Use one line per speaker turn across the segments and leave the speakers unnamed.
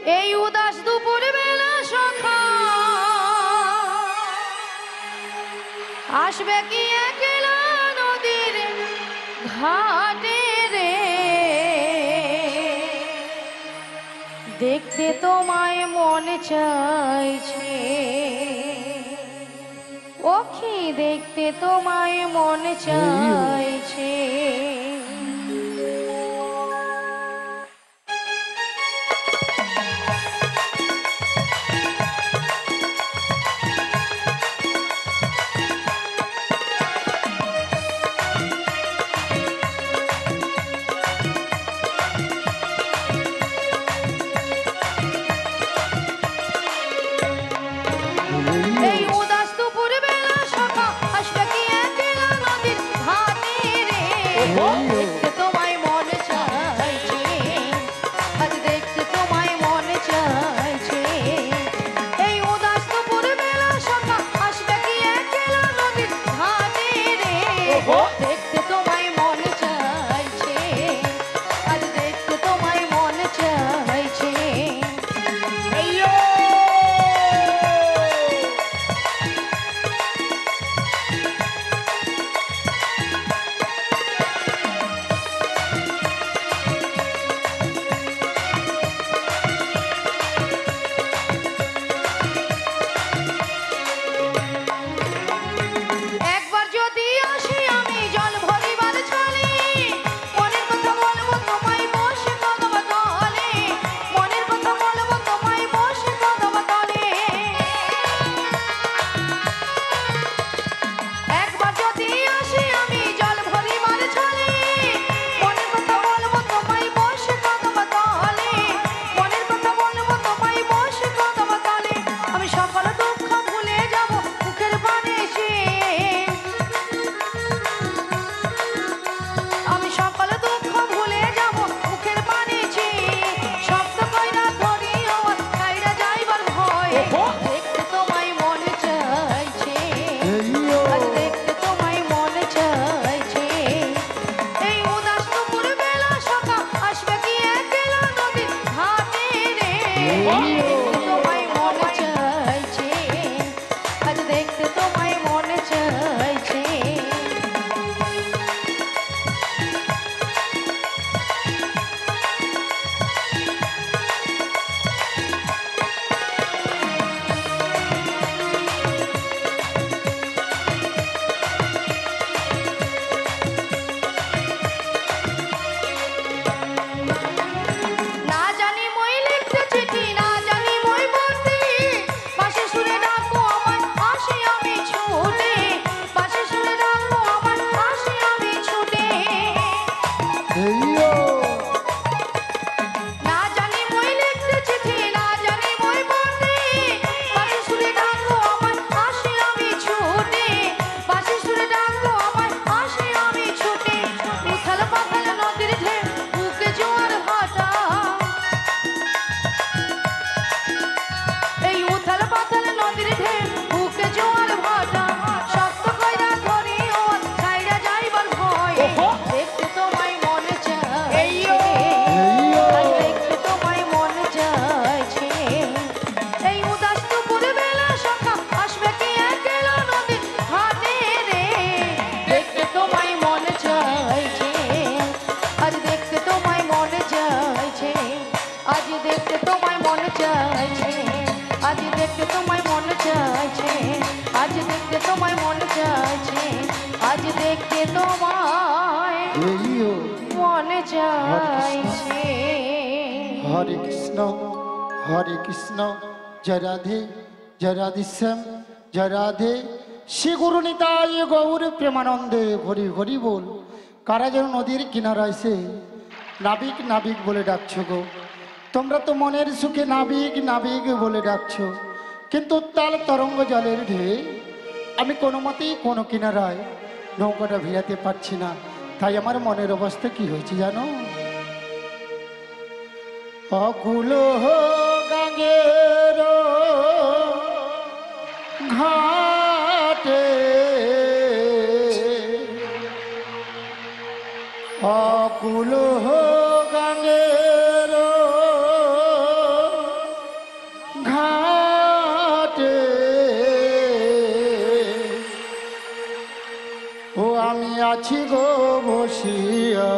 এই উদাস দুপুর বেলা সখা আসবে কি একলা নদীর ঘাটে রে, দেখতে তোমায় মন চাইছে ওখি, দেখতে তোমায় মন চাইছে। এই উদাস দুপুর বেলা সখা আসবে কি একলা নদীর ঘাটে রে, দেখতে তোমায় মন চাইছে, আজ দেখতে তোমায় মন চাইছে। এই উদাস দুপুর বেলা সখা আসবে কি একলা নদীর ঘাটে রে, দেখতে তোমায় মন চাইছে, আজ দেখতে তোমায় মন চাইছে। একবার যদি আসি আমি জল ভরিবার ছলে, মনের কথা বলবো তোমায় বসে কদম তলে, মনের কথা বলবো তোমায় বসে কদম তলে। একবার যদি আসি আমি জল ভরিবার ছলে, মনের কথা বলবো তোমায় বসে কদম তলে, মনের কথা বলবো তোমায় বসে কদম তলে। আমি সকল দুঃখ ভুলে যাব মুখের পানে সে, আমি সকল দুঃখ ভুলে যাব মুখের পানে সে, শব্দ কইরা ধরি আমার কাইরা যাইবার ভয়, দেখতে তোমায় মন চাইছে, আজ দেখতে তোমায় মন চাইছে। এই উদাস দুপুর বেলা সখা আসবে কি একলা নদীর ঘাটে রে, দেখতে তোমায় মন চাইছে, আজ দেখতে তোমায় মন চাইছে। না জানি মই লিখতে চিঠি, না জানি মই বলতে, পাশে সুরে ডাকো আমার আসি আমি ছুটে, পাশে সুরে ডাকো আমার আসি আমি ছুটে। না জানি মই লিখতে চিঠি, না জানি মই বলতে, পাশে সুরে ডাকো আমার আসি আমি ছুটে, পাশে সুরে ডাকো আমার আসি আমি ছুটে। উথাল পাথাল নদীর ঢেউ বুকে জোয়ার ভাটা, এই উথাল পাথাল নদীর ঢেউ বুকে জোয়ার ভাটা, শক্ত কইরা ধরি ওর ছাইরা যাইবার ভয়, দেখতে তোমায় মন চাইছে, আজ দেখতে তোমায় মন চাইছে। এই উদাস দুপুর বেলা সখা আসবে কি একলা নদীর ঘাটে রে, দেখতে তোমায় মন চাইছে, আজ দেখতে তোমায় মন চাইছে, আজ দেখতে তোমায় মন চাইছে, আজ দেখতে তোমায় মন চাইছে, আজ দেখতে তোমায় মন চাইছে, আজ দেখতে তোমায় মন চাইছে।
হরে কৃষ্ণ জয় রাধে, জয় রাধেশ্যাম, জয় রাধে। শ্রী গুরু নিতাই গৌর প্রেমানন্দে হরি হরি বল। কারা যেন নদীর কিনারা এসে নাবিক নাবিক বলে ডাকছো গো। তোমরা তো মনের সুখে নাবিক নাবিক বলে ডাকছো, কিন্তু তাল তরঙ্গ জলের ঢেউ আমি কোনো মতেই কোনো কিনারায় নৌকাটা ভিড়াতে পারছি না। তাই আমার মনের অবস্থা কি হয়েছে জানো? অকুল গাঙ্গের ঘাটে অকুল গাঙ্গের আছি গো বসিয়া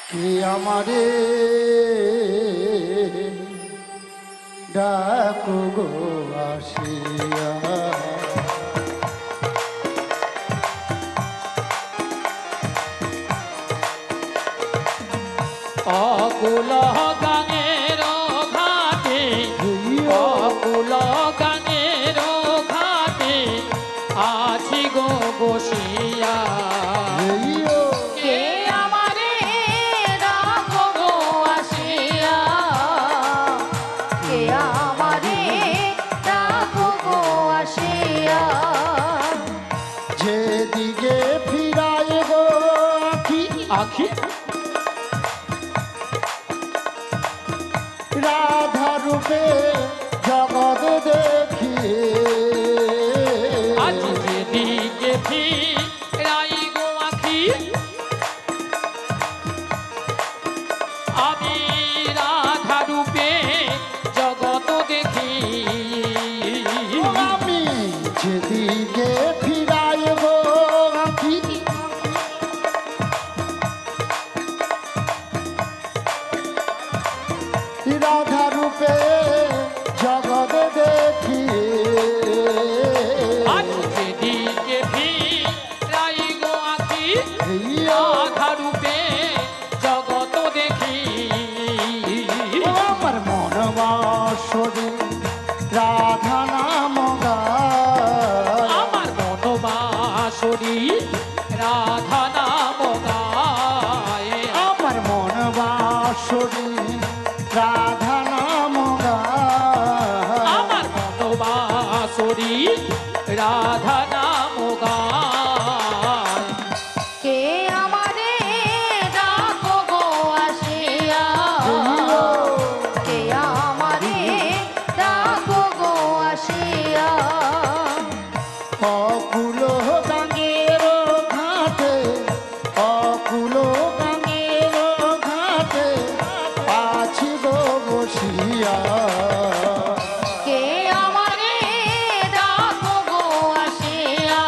কে আমারে ডাকো গো আসিয়া
অকুল গাঙের ঘাটে অকুল গাঙের ঘাটে আছি গো বসিয়া
কে আমারে ডাকো গো আসিয়া কে আমারে ডাকো গো আসিয়া
যেদিকে ফিরায় গো আখি
আখি
রাধা রূপে জগৎ দেখি
আজ যেদিকে ফিরাই গো আখি আমি রাধা রূপে জগৎ দেখি
আমি যেদিকে ফিরাই গো আখি রাধা রূপে জগৎ দেখি
আজ যেদিকে ফিরাই গো আখি রাধা রূপে জগৎ দেখি
আমার মন বাসরে রাধা নাম গায়
আমার মনোবাসরী রাধা নাম গায়
আমার মন বাসরে রাধা নাম গায়
আমার মনোবাসরী রাধা নাম গায়
কে আমারে ডাকো গো আসিয়া কে আমারে ডাকো গো আসিয়া
অকুল গাঙ্গের ঘাটে অকুল গাঙ্গের ঘাটে আছি গো বসিয়া
কে আমারে ডাকো গো আসিয়া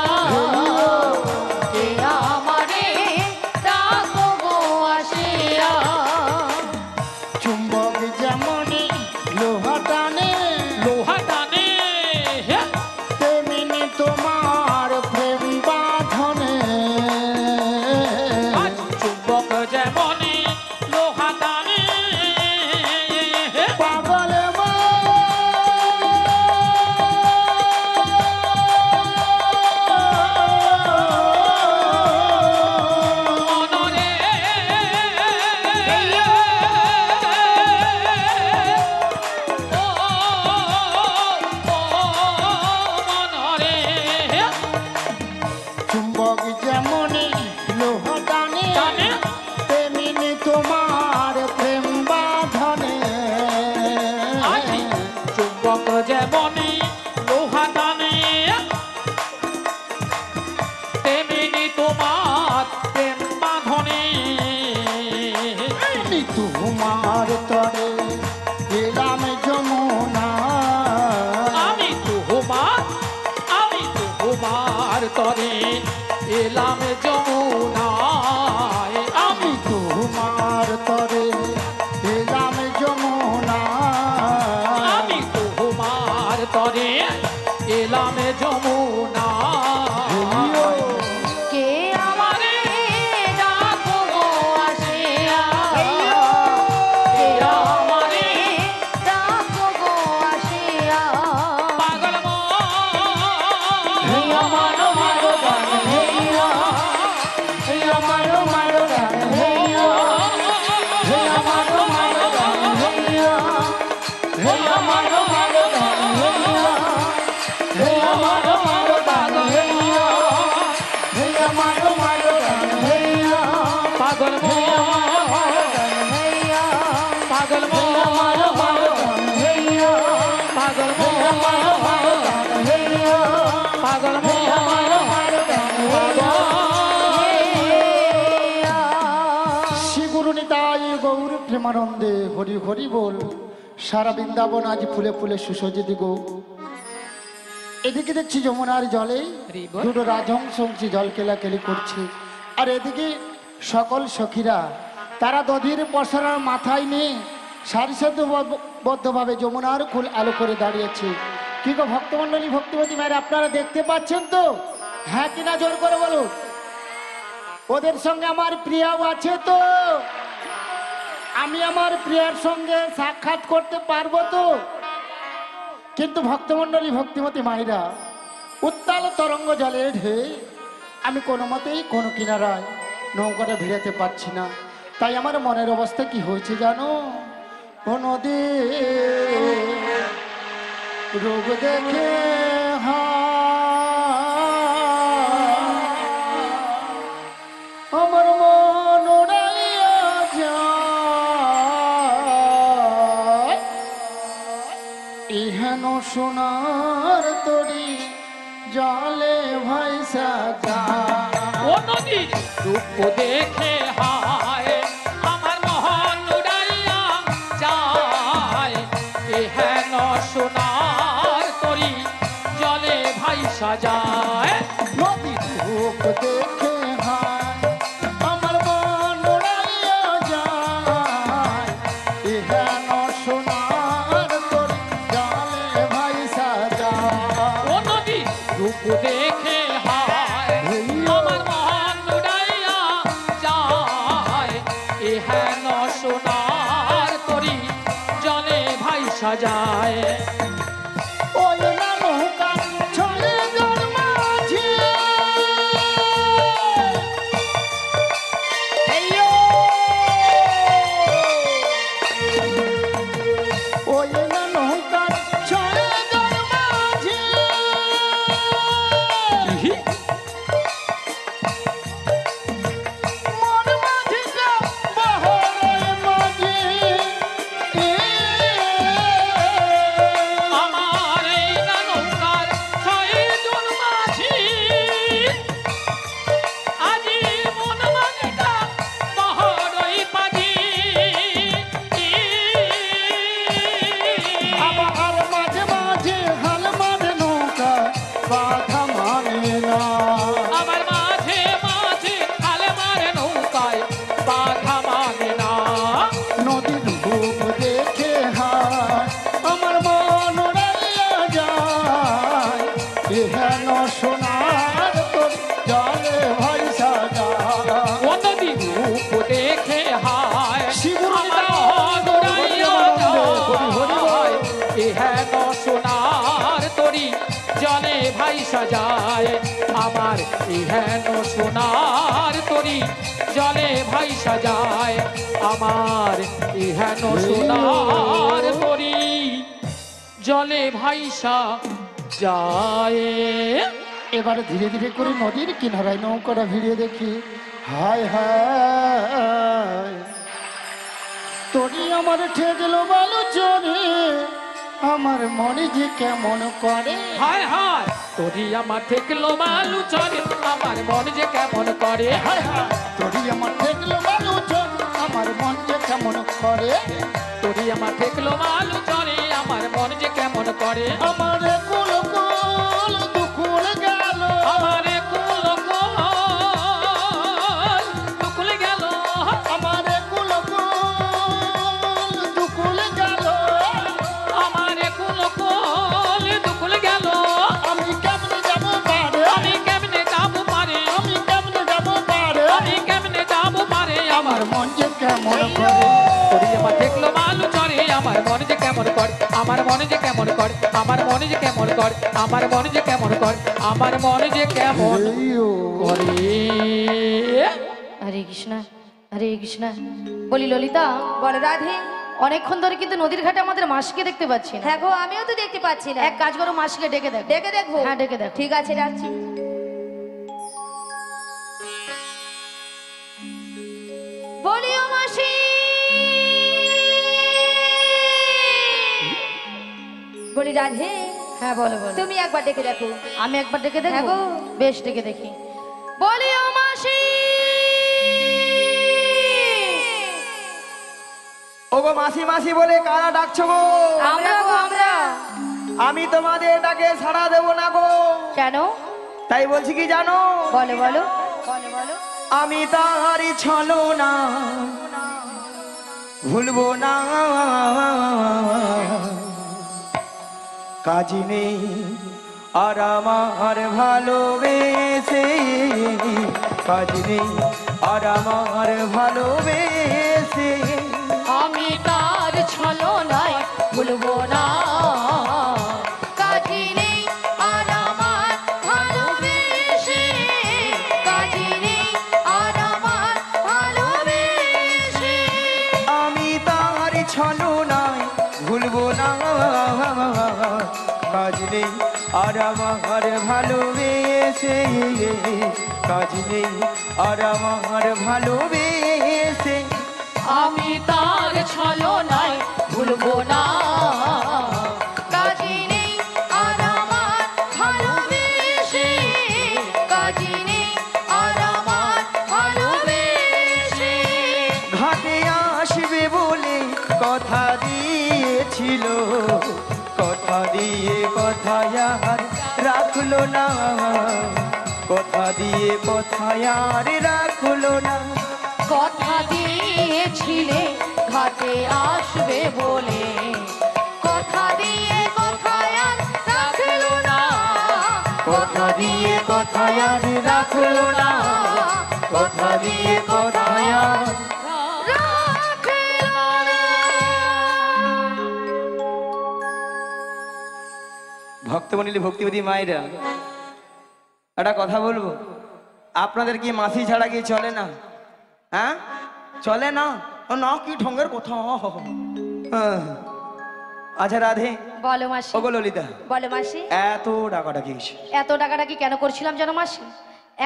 কে আমারে ডাকো গো আসিয়া
চুম্বক যেমনি লোহা টানে
লোহা টানে হে,
তেমনি তোমার প্রেম বাঁধনে
আজ চুম্বক যেমনি লোহা টানে হে,
পাগল
মনরে ও মনরে
চুম্বক যেমনি লোহা টানে
টানে
তেমনি তোমার প্রেম বাঁধনে
আজ চুম্বক যেমনি লোহা টানে তেমনি তোমার প্রেম বাঁধনে
আমি তোমার তরে এলাম যমুনা
আমি তোমার তরে এলাম যমুনায়
আমি তোমার তরে এলাম যমুনা
আমি তোমার তরে এলাম যমুনায়
কে আমারে ডাকো গো আসিয়া কে আমারে ডাকো গো আসিয়া
পাগল
হে আমার মারো গান হে আমার মারো গান হে আমার মারো গান হে আমার মারো গান হে আমার মারো গান হে আমার মারো গান হে
পাগল পাগল পাগল পাগল
শ্রী গুরু নিতাই গৌর প্রেমানন্দে হরি হরি বল। সারা বৃন্দাবন আজ ফুলে ফুলে সুসজ্জিত গো। এদিকে দেখছি যমুনার জলে
হরিবল।
দুটো রাজহংস জল কেলাকেলি করছে, আর এদিকে সকল সখীরা তারা দধির পশরার মাথায় নিয়ে সারিবদ্ধভাবে যমুনার কুল আলো করে দাঁড়িয়েছে। কি গো ভক্তমণ্ডলী, ভক্তিবতী মায়ের আপনারা দেখতে পাচ্ছেন তো? হ্যাঁ কিনা জোর করে বলুন। ওদের সঙ্গে আমার প্রিয়াও আছে তো? আমি আমার প্রিয়ার সঙ্গে সাক্ষাৎ করতে পারবো তো? কিন্তু ভক্তমণ্ডলী, ভক্তিমতী মায়েরা, উত্তাল তরঙ্গ জলে ঢেউ আমি কোনো মতেই কোনো কিনারায় নৌকাটা ভিড়াতে পারছি না। তাই আমার মনের অবস্থা কি হয়েছে জানো? ও নদী রোগ দেখে আমার মন উড়াইয়া যায়, ইহেন সোনার তরি জলে ভাইসা যায়।
ও নদীর রূপ দেখে হায় আমার মন উড়াইয়া যায়, এহেন সোনার তরি জলে ভাইসা যায়।
নদীর রূপ দেখে হায় আমার মন উড়াইয়া যায়, ইহেন সোনার তরি জলে ভাইসা যায়।
ও নদীর রূপ দেখে হায় আমার মন উড়াইয়া যায়, এহেন সোনার তরি জলে ভাইসা যায়।
ওই না নৌকা ছড়ে জল মাঝি, এইয়ো। ওই না নৌকা ছড়ে জল মাঝি, মন মাঝিটা বহরে মাঝি।
আমার এই নৌকার ছয়জন মাঝি, আজি মন মাঝিটা বহরই পাজি।
আবার মাঝে মাঝে হাল মারে নৌকা বাধা মানে না।
আমার মাঝে মাঝে হাল মারে নৌকায় বাধা মানে না।
নদীর রূপ দেখে হায় আমার মন উড়াইয়া যায়, এহেন সোনার তোর জলে ভাইসা যায়।
ও নদীর রূপ দেখে হায়
শিবুর
আমার মন উড়াইয়া যায়, এহেন সোনার তরি জলে ভাইসা যায়। আমার এহেন সোনার তরি জলে ভাইসা যায়, আমার এহেন সোনার তরি জলে ভাইসা যায়।
এবারে ধীরে ধীরে করে নদীর কিনারায় নৌকাটা ভিড়িয়ে দেখি। হায় হায় তোরই আমার ঠেকল বালু চরে, আমার মনে যে কেমন করে।
হায় হায় তোরি আমার ঠেকলো মালু চলে, আমার মন যে কেমন করে।
হায় হায় তোরই আমার ঠেকল বালু চরে, আমার মন যে কেমন করে।
তোরি আমার ঠেকলো মালু চলে, আমার মন যে কেমন করে।
আমার কুল কুল দুকুল গেল,
আমার কুল টুকুল গেল,
আমার কুল কুল দুকুল গেল।
আমার কুল টুকুল গেল।
আমি কেমনে যাব পারে,
আমি কেমনে যাব পারে,
আমি কেমনে যাব পারে।
আমি কেমনে যাব পারে।
আমার মন যে কেমন করে।
তোরি আমার ঠেকলো মালু চলে, আমার মন যে কেমন করে। আমার মনে যে কেমন করে, আমার মনে যে কেমন করে, আমার মনে যে কেমন করে, আমার মনে যে কেমন
এইও।
করে।
হরে কৃষ্ণ, হরে কৃষ্ণ। বলি ললিতা,
বলো রাধে।
অনেকক্ষণ ধরে কিন্তু নদীর ঘাটে আমাদের মাসিকে দেখতে পাচ্ছি না।
হ্যাঁ গো, আমিও তো দেখতে পাচ্ছি না।
এক কাজ করো, মাসিকে ডেকে দেখো।
ডেকে দেখবো?
হ্যাঁ ডেকে দেখো।
ঠিক আছে, রাখছি। বলিও মাসি, বলি রাধে।
হ্যাঁ বলো বলো।
তুমি একবার ডেকে দেখো।
আমি একবার ডেকে
হ্যাঁ
দেখবো।
গো।
বেশ ডেকে দেখি। বলিও মাসি।
ওগো মাসি মাসি বলে কারা ডাকছো গো?
আমরা গো, আমরা।
আমি তোমাদের এটাকে ছাড়া দেব না গো।
কেন?
তাই বলছি কি জানো,
বলো বলো বলো বলো।
আমি তাহারি ছলো না ভুলবো না, কাজ নেই আর আমার ভালোবেসে, কাজ নেই আর আমার ভালোবেসে।
আমি তার ছলনায় ভুলবো না, কাজী নেই আর আমার ভালোবেসে, কাজী নেই আর আমার ভালোবেসে।
আমি তার ছলনায় ভুলবো না, কাজ নেই আর আমার ভালোবেসে, কাজ নেই আর আমার ভালোবেসে।
আমি তার ছলনায় ভুলবো না, কাজী নেই আর আমার ভালোবেসে, কাজী নেই আর আমার ভালোবেসে।
ঘাটে আসবে বলে কথা দিয়েছিল, কথা দিয়ে কথা আর রাখলো না, কথা দিয়ে কথা আর রাখলো না।
কথা দিয়েছিলে ঘাটে আসবে বলে, কথা দিয়ে কথা আর রাখলো না,
কথা দিয়ে কথা আর রাখলো না, কথা দিয়ে কথা আর
রাখলো না।
ভক্তমণ্ডলী ভক্তিবতী মায়েরা, একটা কথা বলবো, আপনাদের কি মাসি ছাড়া কি চলে না? হ্যাঁ চলে না? ও না, কি ঢঙ্গের কথা। হ্যাঁ। আচ্ছা রাধে,
বলো মাসি।
ওগো ললিতা,
বলো মাসি।
এত ডাকাডাকি কিসের?
এত টাকাটাকি কেন করছিলাম জানো মাসি?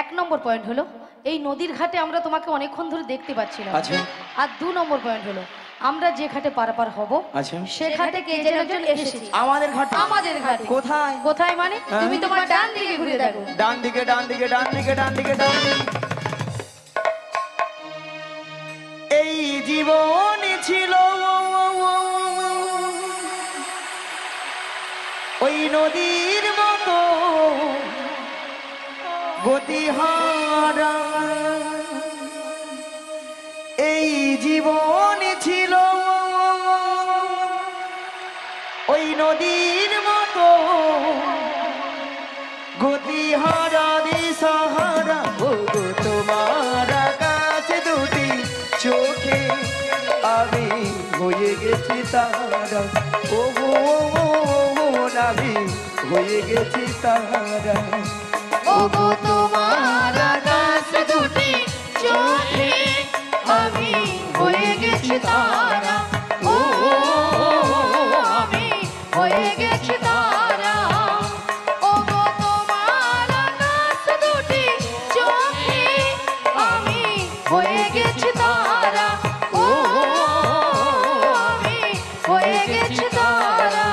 1 নম্বর পয়েন্ট হলো এই নদীর ঘাটে আমরা তোমাকে অনেকক্ষণ ধরে দেখতে পাচ্ছিলাম।
আচ্ছা।
আর 2 নম্বর পয়েন্ট হলো আমরা যে ঘাটে পারাপার হব
আচ্ছা।
সে ঘাটে কে যেন একজন এসেছে।
আমাদের ঘাটে?
আমাদের ঘাটে।
কোথায়?
কোথায় মানে?
হ্যাঁ?
তুমি তোমার ডান দিকে ঘুরে দেখো।
ডান দিকে, ডান দিকে, ডান দিকে, ডান দিকে, ডান দিকে। এই জীবন ছিল ওই নদীর মতো গতিহারা, এই জীবন ছিল ওই নদীর মতো গতিহারা দিশাহারা। ওগো তোমার কাছ দুটি চোখে আমি হয়ে গেছি তারা, ওগো আমি হয়ে গেছি তারা।
ওগো তোমার আকাশ দুটি চোখে আমি হয়ে গেছি তারা, ও আমি হয়ে গেছি তারা। ওগো তোমার আকাশ দুটি চোখে আমি হয়ে গেছি তারা, ও আমি হয়ে গেছি তারা।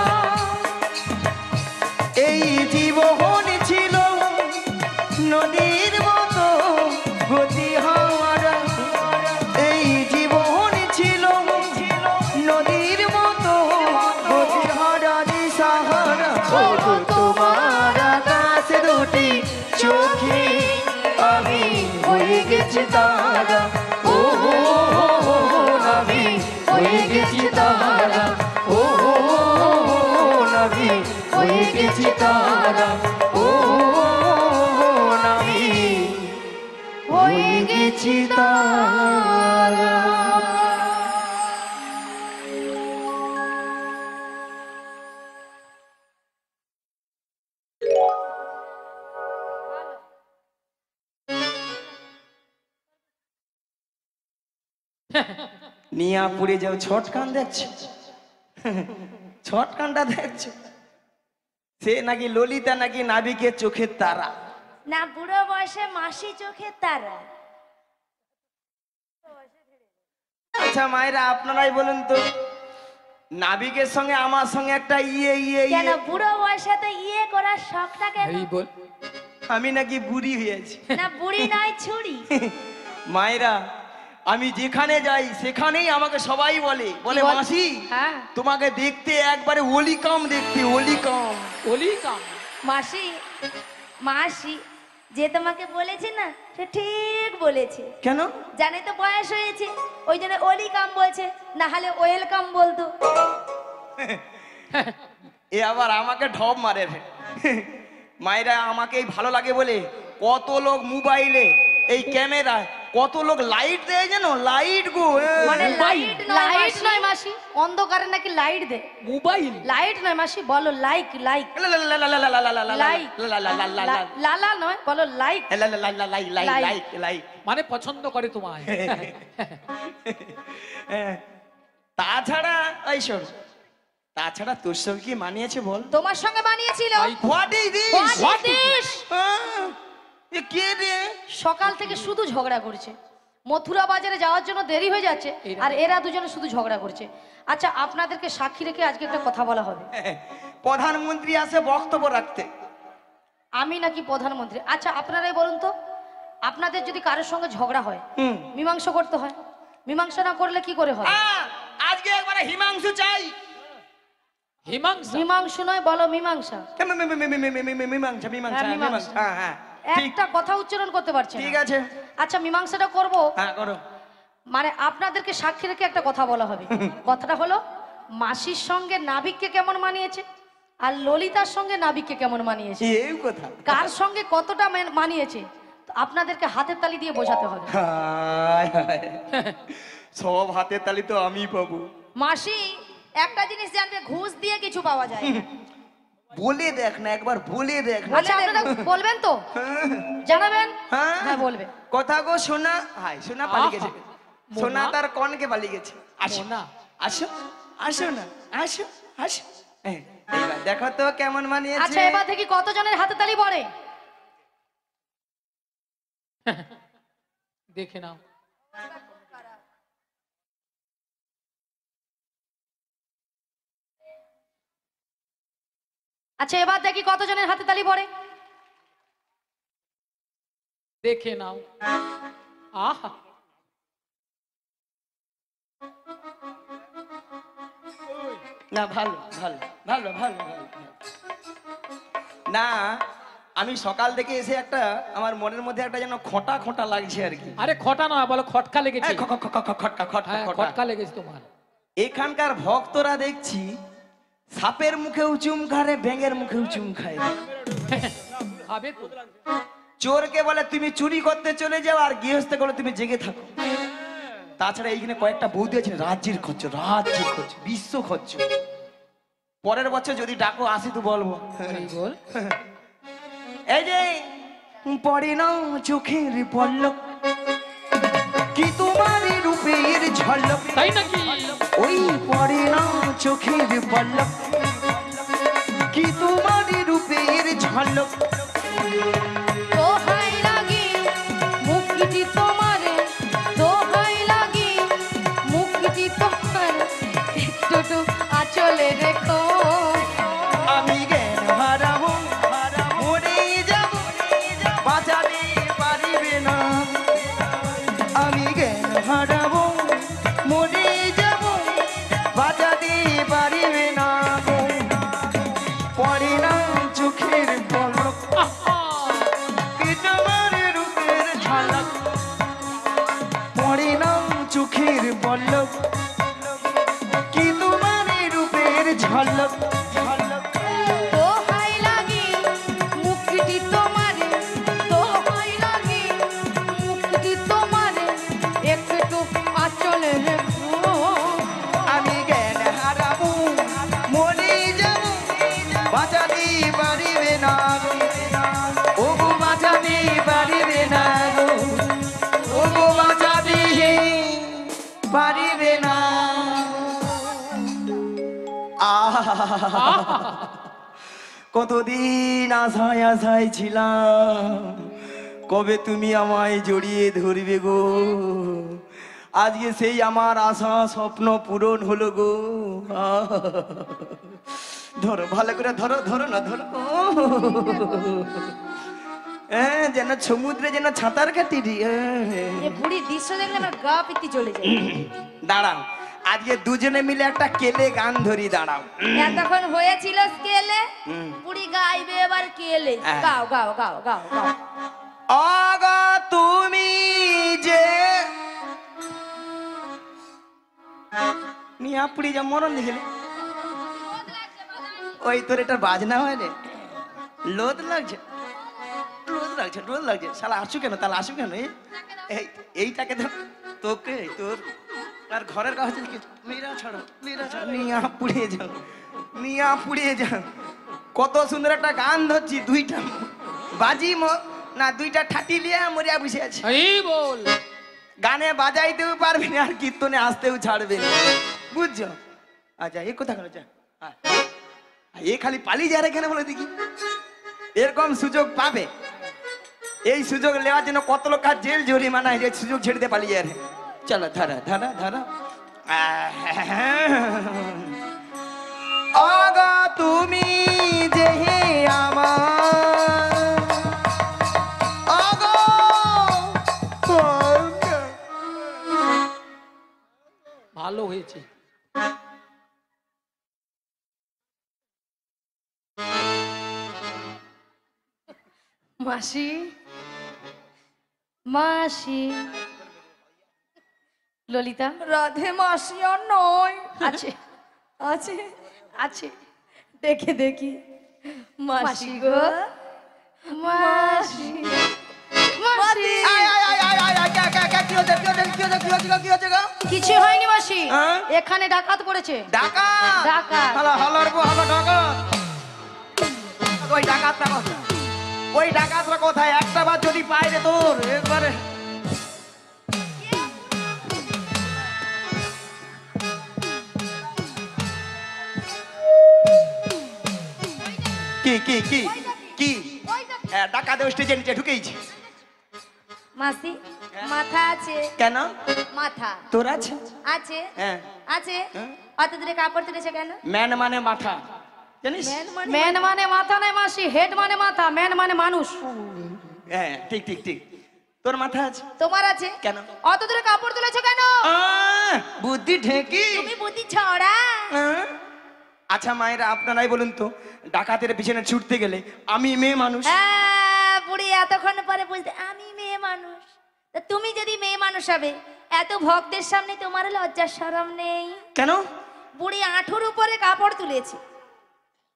এই জীবন ছিল নদীর মতো গতিহারা, এই জীবন ছিল নদীর মতো গতিহারা দিশাহারা। ওগো তোমার আকাশ দুটি চোখে আমি হয়ে গেছি তারা, ও আমি হয়ে গেছি তারা, ও আমি হয়ে গেছি তারা, ও আমি হয়ে গেছি তারা। নিয়া পুড়ে যাও ছট কান দেখছো, ছট কানটা দেখছো, সে নাকি ললিতা নাকি নাবিকের চোখের তারা।
না বুড়ো বয়সে মাসি চোখের তারা।
আচ্ছা মায়েরা আপনারাই বলুন তো, নাবিকের সঙ্গে আমার সঙ্গে একটা ইয়ে ইয়ে
কেন
ইয়ে,
বুড়ো বয়সে তো ইয়ে করার শখটা কেন?
এই বল।
আমি নাকি বুড়ি হয়েছি।
না বুড়ি নয় ছুরি।
মায়েরা আমি যেখানে যাই সেখানেই আমাকে সবাই বলে বলে
বল?
মাসি
হ্যাঁ।
তোমাকে দেখতে একবারে ওলিকাম দেখতে ওলিকাম।
বলি কাম
মাসি মাসি যে তোমাকে বলেছে না সে ঠিক বলেছে।
কেন?
জানে তো বয়স হয়েছে ওই জন্য ওলি কাম বলছে, না হলে ওয়েলকাম বলতো।
এ আবার আমাকে ঢপ মারে রে। মায়েরা আমাকে এই ভালো লাগে বলে কত লোক মোবাইলে এই ক্যামেরায় কত লোক লাইট দেয় জানো, লাইট গো।
মানে
মোবাইল।
লাইট নয় মাসি, অন্ধকারে নাকি লাইট দে।
মোবাইল
লাইট নয় মাসি, বলো লাইক লাইক লাইক লালা নয়, বলো লাইক।
লাইক।
মানে পছন্দ করে তোমায়।
তাছাড়া এই শোন, তাছাড়া তোর সঙ্গে কি মানিয়েছে বল?
তোমার সঙ্গে বানিয়েছিল।
What is this?
What is this?
এ কে রে?
সকাল থেকে শুধু ঝগড়া করছে, মথুরা বাজারে যাওয়ার জন্য দেরি হয়ে যাচ্ছে আর এরা দুজনে শুধু ঝগড়া করছে। আচ্ছা আপনাদেরকে সাক্ষী রেখে আজকে একটা কথা বলা হবে।
প্রধানমন্ত্রী আসে বক্তব্য রাখতে।
আমি নাকি প্রধানমন্ত্রী? আচ্ছা আপনারাই বলুন তো, আপনাদের যদি কারোর সঙ্গে ঝগড়া হয় মীমাংসা করতে হয়, মীমাংসা না করলে কি করে হয়?
আজকে একবারে হিমাংশু চাই।
হিমাংশা
মীমাংসা নয়, বলো মীমাংসা।
মীমাংসা মীমাংসা
হ্যাঁ, মীমাংসা।
হ্যাঁ হ্যাঁ
একটা কথা উচ্চারণ করতে পারছে না।
ঠিক আছে।
আচ্ছা মীমাংসাটা করব,
হ্যাঁ করো।
মানে আপনাদেরকে সাক্ষী রেখে একটা কথা বলা হবে। কথাটা হলো মাসির সঙ্গে নাবিককে কেমন মানিয়েছে আর ললিতার সঙ্গে নাবিককে কেমন মানিয়েছে,
এই কথা
কার সঙ্গে কতটা মানিয়েছে তো আপনাদেরকে হাতের তালি দিয়ে বোঝাতে হবে।
হায় হায়। সব হাতের তালি তো আমি পাবো।
মাসি একটা জিনিস জানবে, ঘুষ দিয়ে কিছু পাওয়া যায় না।
বলে দেখ না একবার, বলে দেখ না।
আচ্ছা আপনারা বলবেন তো, জানাবেন? হ্যাঁ বলবে।
কথা গো সোনা। হাই সোনা পালিয়ে গেছে।
মোনা?
সোনা তার কনকে পালিয়ে গেছে। আসো
মোনা?
আসো আসো না, আসো আসো। এইবার দেখো তো কেমন মানিয়েছে।
আচ্ছা এবার দেখি কতজনের হাতে তালি পড়ে।
দেখে নাও।
আচ্ছা এবার দেখি কতজনের হাতে তালি পড়ে।
দেখে নাও। আহা
না ভালো ভালো ভালো ভালো ভালো। না আমি সকাল থেকে এসে একটা আমার মনের মধ্যে একটা যেন খোঁটা খোঁটা লাগছে আর কি।
আরে খটা নয়, বলো খটকা লেগেছে।
খটকা খটকা
হ্যাঁ
খটকা।
খটকা লেগেছে তোমার।
এখানকার ভক্তরা দেখছি সাপের মুখেও চুম খায়, ব্যাঙের মুখেও চুম খায়।
খাবে তো।
চোরকে বলে তুমি চুরি করতে চলে যাও আর গৃহস্থ বলে তুমি জেগে থাকো। তাছাড়া এইখানে কয়েকটা বৌদি আছে রাজ্যের খরচ, রাজ্যের খরচ, বিশ্ব খরচ। পরের বছর যদি ডাকো আসি তো বলবো।
এই বল।
এই যে পড়ে না চোখের পল্লব, কি তোমার রূপের ঝলক।
তাই নাকি?
ওই পড়ে না চোখের পল্লব, কি তোমার রূপের ঝলক।
দোহাই লাগি মুখটি তোমারে, দোহাই লাগি মুখটি তোমার, একটু আঁচলে রেখো।
আমি জ্ঞান হারাবো, মরে যাব, বাঁচাতে পারিবে না। আমি জ্ঞান হারাবো, মরে যাব, বাঁচাতে পারিবে না। পড়ে না চোখের পলক, কি তোমার রূপের ঝলক। পড়ে না চোখের পলক, কি তোমার রূপের ঝলক।
দোহাই লাগি মুখটি তোমারে, দোহাই লাগি মুখটি তোমারে, একটু আঁচলে রেখো।
আমি জ্ঞান হারাবো, মরে যাব, বাঁচাতে পারিবে না গো। ও গো বাঁচাতে পারিবে না গো, ও গো বাঁচাতে পারিবে না। কতদিন আশায় আশায় ছিলাম, কবে তুমি আমায় জড়িয়ে ধরবে গো। আজকে সেই আমার আশা স্বপ্ন পূরণ হলো গো। ধরো ভালো করে ধরো, ধরো না ধরো। যেন সমুদ্রে যেন ছাতার কাটি
এ বুড়ি দৃশ্য দেখলে আমার গা পিত্তি চলে যায়।
দাঁড়াও, আজকে দুজনে মিলে একটা কেলে গান ধরি, দাঁড়াও।
এতক্ষণ হয়েছিল স্কেলে,
হুম।
বুড়ি গাইবে এবার কেলে।
হ্যাঁ।
গাও গাও গাও গাও গাও।
আগা তুমি যে নিয়া পুড়ি যা মরণ দেখলে ওই তোর এটা বাজনা হয় রে, লোদ লাগছে, রোদ লাগছে। শালা আসু কেন, তাহলে আসু কেন? এইটাকে ধর, তোকে তোর আর ঘরের কাছে মেয়েরা ছাড়ো, নিয়া পুড়িয়ে যাও, নিয়া পুড়িয়ে যাও। কত সুন্দর একটা গান ধরছি, দুইটা বাজি না দুইটা ঠাটি লিয়া মরিয়া বসে আছে।
এই বল
গানে বাজাইতেও পারবে না আর কীর্তনে আসতেও ছাড়বে না, বুঝছো? আচ্ছা এ কোথা গেল? এ খালি পালিয়ে যায় এখানে বলে দেখি, এরকম সুযোগ পাবে? এই সুযোগ নেওয়ার জন্য কত লোক আর জেল জরিমানা, এই সুযোগ ছেড়ে দিয়ে পালিয়ে যায়। চলো ধরা ধরা ধরা। আগা তুমি যে আমার আগা
ভালো হয়েছে।
মাসি মাসি ললিতা
রাধে মাসি আর নয়,
আছে
আছে
আছে
দেখে দেখি। মাসি
মাসি
গো,
গো, মাসি মাসি কিছু হয়নি মাসি,
হ্যাঁ?
এখানে ডাকাত পড়েছে।
ডাকাত
ডাকাত।
হলো হলোর গো হলো ডাকাত। ওই ডাকাতটা কোথায়? ওই ডাকাতরা কোথায়? একটা বার যদি পাই রে তোর একবারে। কি কি কি কি ডাকাতে স্টেজে নিচে ঢুকেইছে
মাসি মাথা আছে
কেন?
মাথা
তোর আছে?
আছে
হ্যাঁ
আছে।
হ্যাঁ।
অত দূরে কাপড় তুলেছে কেন?
ম্যান মানে মাথা, জানিস?
ম্যান মানে মাথা নাই মাসি, হেড মানে মাথা, ম্যান মানে মানুষ।
হ্যাঁ ঠিক ঠিক ঠিক, তোর মাথা আছে।
তোমার আছে
কেন?
অত দূরে কাপড় তুলেছে কেন?
বুদ্ধি ঢেকি।
তুমি বুদ্ধি ছড়া।
আচ্ছা মায়েরা আপনারাই বলুন তো, ডাকাতের পিছনে ছুটতে গেলে আমি মেয়ে মানুষ,
হ্যাঁ, বুড়ি এতক্ষণ পরে বুঝতে আমি মেয়ে মানুষ। তা তুমি যদি মেয়ে মানুষ হবে, এত ভক্তের সামনে তোমার লজ্জা শরম নেই?
কেন?
বুড়ি আঁঠুর উপরে কাপড় তুলেছে,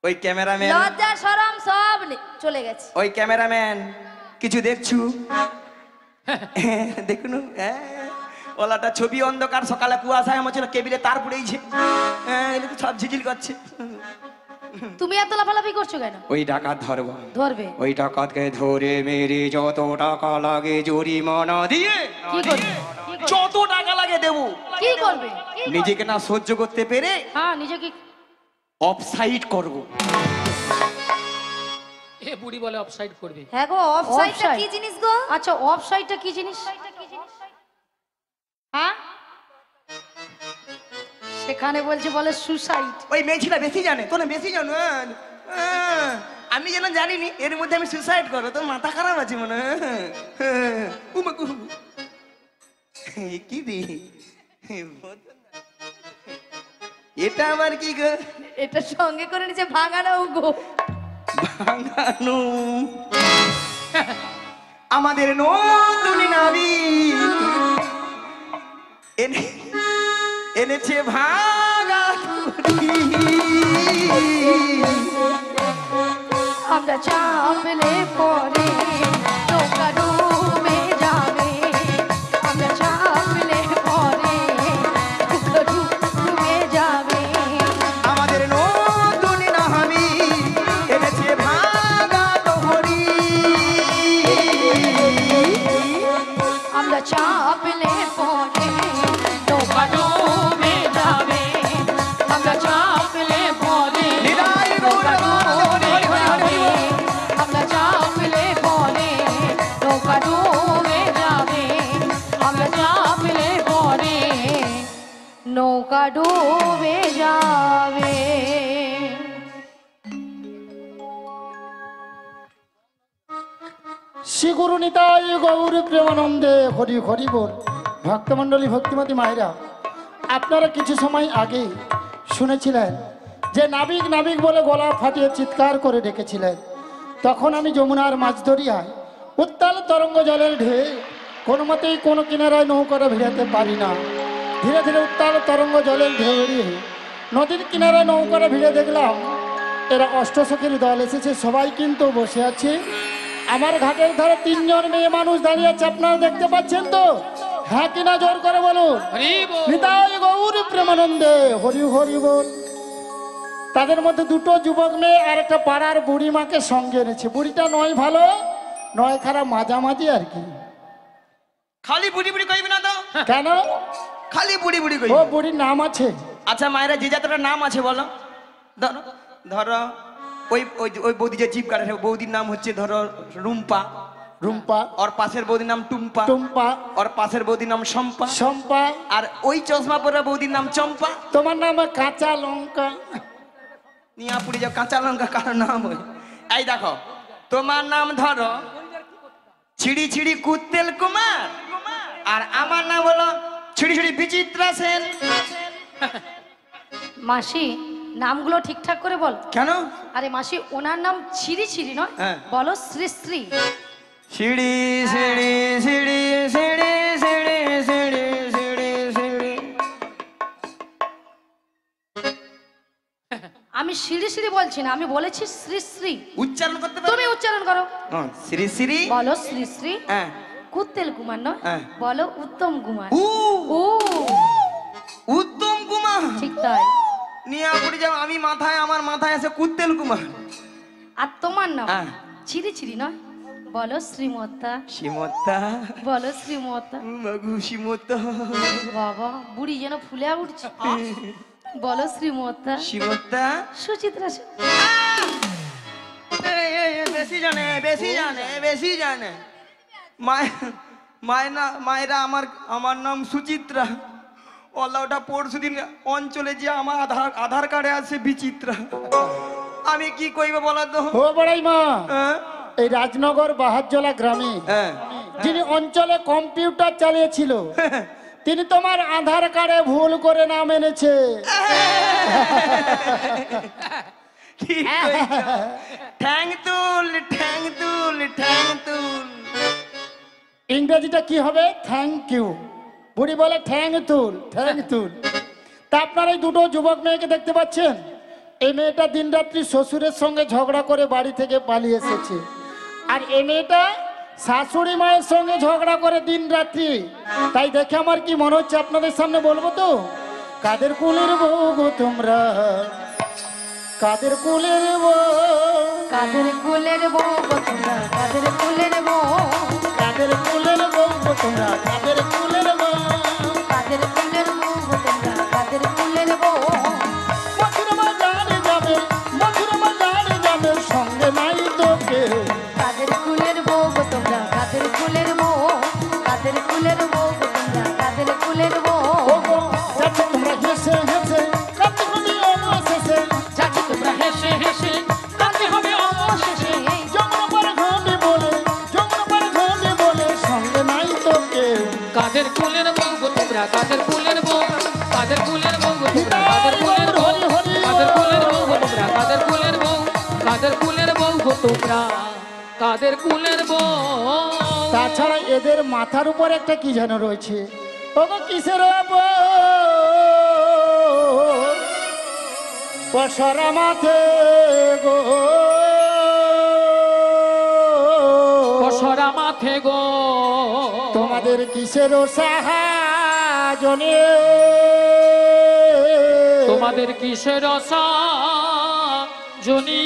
ওই ক্যামেরাম্যান,
লজ্জা শরম সব চলে গেছে।
ওই ক্যামেরাম্যান কিছু দেখছু? দেখুন ওলাটা ছবি অন্ধকার, সকালে কুয়াশায় আমার ছিল কেবিলে তার পড়েইছে, সব ঝিঝিল করছে।
তুমি এত লাফালাফি করছো কেন?
ওই ডাকাত ধরবো,
ধরবে?
ওই ডাকাতকে ধরে মেরে যত টাকা লাগে জরিমানা দিয়ে,
কি করবে?
যত টাকা লাগে দেবো।
কি করবে?
নিজেকে না সহ্য করতে পেরে
হ্যাঁ নিজেকে
অফসাইড করব।
এ বুড়ি বলে অফসাইড করবে।
হ্যাঁ গো, অফসাইডটা
Offside?
কি জিনিস গো?
আচ্ছা অফ সাইডটা কি জিনিস? হ্যাঁ সেখানে বলছে বলে সুসাইড।
ওই মেয়েছিলা বেশি জানে, তোরা বেশি জানো। আমি যেন জানিনি, এর মধ্যে আমি সুসাইড করো, তোর মাথা খারাপ আছে মনে হয়। কি দি এটা আবার কি গো?
এটা সঙ্গে করে নিচে ভাঙানো গো।
ভাঙানো আমাদের নতুন নাবি এনেছে ভাঙা।
আমরা চাপলে পরে নৌকা ডুবে যাবে, আমরা চাপলে পরে নৌকা ডুবে যাবে।
আমাদের নতুন নাবি এনেছে ভাঙা তোহরি।
আমরা চাপলে পরে নৌকা ডুবে যাবে, আমরা চাপলে পরে
নিদাই গৌর
ডুবে যাবে, আমরা চাপলে পরে নৌকা ডুবে যাবে, আমরা চাপলে পরে নৌকা ডুবে যাবে।
শ্রী গুরু নিতাই গৌর প্রেমানন্দে হরি হরি বল। ভক্তমণ্ডলী ভক্তিমতী মায়েরা, আপনারা কিছু সময় আগে শুনেছিলেন যে নাবিক নাবিক বলে গলা ফাটিয়ে চিৎকার করে ডেকেছিলেন। তখন আমি যমুনার মাঝদরিয়ায় উত্তাল তরঙ্গ জলের ঢেউ, কোনো মতেই কোনো কিনারায় নৌকাটা ভিড়াতে পারি না। ধীরে ধীরে উত্তাল তরঙ্গ জলের ঢেউ এড়িয়ে নদীর কিনারায় নৌকাটা ভিড়ে দেখলাম এরা অষ্টসখীর দল এসেছে। সবাই কিন্তু বসে আছে। আমার ঘাটের ধারে 3 জন মেয়ে মানুষ দাঁড়িয়ে আছে, আপনারা দেখতে পাচ্ছেন তো? হ্যাঁ কিনা জোর করে বলুন।
হরি বল।
নিতাই গৌর প্রেমানন্দে হরি হরি বল। তাদের মধ্যে 2টো যুবক মেয়ে আর একটা পাড়ার বুড়ি মাকে সঙ্গে এনেছে। বুড়িটা নয় ভালো নয় খারাপ, মাঝামাঝি আর কি।
খালি বুড়ি বুড়ি কইবি না তো?
কেন?
খালি বুড়ি বুড়ি
ও
কইবি।
বুড়ির নাম আছে।
আচ্ছা মায়েরা, যে যাত্রার নাম আছে বলো। ধরো ধরো ওই ওই ওই বৌদি যে জিপ কাটে, বৌদির নাম হচ্ছে ধরো রুম্পা।
রুম্পা,
ওর পাশের বৌদির নাম টুম্পা।
টুম্পা,
ওর পাশের বৌদির নাম শম্পা।
শম্পা।
আর ওই চশমা পরা বৌদির নাম চম্পা।
তোমার নাম কাঁচা লঙ্কা।
নিয়া পুরি যাও, কাঁচা লঙ্কা কারো নাম হয়। এই দেখো, তোমার নাম ধরো ছিড়ি ছিড়ি কুত্তেল কুমার, আর আমার নাম হলো ছিড়ি ছিড়ি বিচিত্রা সেন।
মাসি নামগুলো ঠিকঠাক করে বল।
কেন?
আরে মাসি, ওনার নাম ছিরি ছিরি নয়,
হ্যাঁ।
বলো শ্রী শ্রী।
সিঁড়ি সিঁড়ি সিঁড়ি সিঁড়ি সিঁড়ি সিঁড়ি সিঁড়ি সিঁড়ি।
আমি সিঁড়ি সিঁড়ি বলছি না, আমি বলেছি শ্রী শ্রী।
উচ্চারণ করতে পারো?
তুমি উচ্চারণ করো।
শ্রী শ্রী।
বলো শ্রী শ্রী।
হ্যাঁ।
কুত্তেল কুমার নয়,
হ্যাঁ।
বলো উত্তম কুমার।
উ
ও
উত্তম কুমার।
ঠিক তাই।
নিয়া পুরি যাও, আমি মাথায়, আমার মাথায় আছে কুত্তেল কুমার।
আর তোমার নাম
হ্যাঁ।
ছিরি ছিরি নয়, বলো শ্রীমতা।
শিমতা।
বলো শ্রীমতা।
মাগু শিমতা।
বাবা বুড়ি যেন ফুলে উঠছে। বলো শ্রীমতা।
শিমতা।
সুচিত্রা সেন।
বেশি জানে, বেশি জানে, বেশি জানে। মায়েরা, আমার নাম সুচিত্রা। ওটা পরশুদিন অঞ্চলে যে আমার আধার কার্ডে আছে বিচিত্রা। আমি কি কইব বলো তো?
ও বড়াই মা,
হ্যাঁ?
এই রাজনগর বাহারজলা গ্রামে
হ্যাঁ।
যিনি অঞ্চলে কম্পিউটার চালিয়েছিল তিনি তোমার আধার কার্ডে ভুল করে নাম এনেছে।
ঠিক কইছো। ঠ্যাং তুল, ঠ্যাং তুল, ঠ্যাং তুল।
ইংরেজিটা কি হবে? Thank you. বুড়ি বলে ঠ্যাং তুল, ঠ্যাং তুল। তা আপনারা এই 2টো যুবক মেয়েকে দেখতে পাচ্ছেন? এই মেয়েটা দিনরাত্রি শ্বশুরের সঙ্গে ঝগড়া করে বাড়ি থেকে পালিয়ে এসেছে, আর এই মেয়েটা শাশুড়ি মায়ের সঙ্গে ঝগড়া করে দিনরাত্রি। তাই দেখে আমার কি মনে হচ্ছে আপনাদের সামনে বলবো তো? কাদের কুলের বউ গো তোমরা, কাদের কুলের বউ,
কাদের কুলের বউ গো তোমরা, কাদের কুলের বউ,
কাদের কুলের বউ গো তোমরা, কাদের কুলের বউ।
কাদের কুলের বউ গো তোমরা, কাদের কুলের বউ।
মধুর বাজারে যাবে, মধুর বাজারে যাবে, সঙ্গে নাই তো কেউ।
কাদের কুলের বউ গো তোমরা, কাদের কুলের বউ, কাদের কুলের বউ গো তোমরা, কাদের কুলের বউ।
ও গো, যাচ্ছে তোমরা হেসে হেসে, কাঁদতে হবে অবশেষে।
যাচ্ছি তোমরা হেসে হেসে, কাঁদতে হবে অবশেষে।
যমুনা পার ঘাটে বলে, যমুনা পার ঘাটে বলে, সঙ্গে নাই তো কেউ।
কাদের কুলের বউ গো তোমরা, কাদের কুলের বউ, কাদের কুলের বউ গো তোমরা, কাদের কুলের বউ, কাদের কুলের বউ গো তোমরা, কাদের কুলের বউ, কাদের কুলের বউ গো তোমরা, কাদের কুলের বউ।
তাছাড়া এদের মাথার উপর একটা কি যেন রয়েছে। ওগো কিসের পসরা মাথে গো,
পসরা মাথে গো,
তোমাদের কিসের সাহায্যে,
তোমাদের কিসের জনি।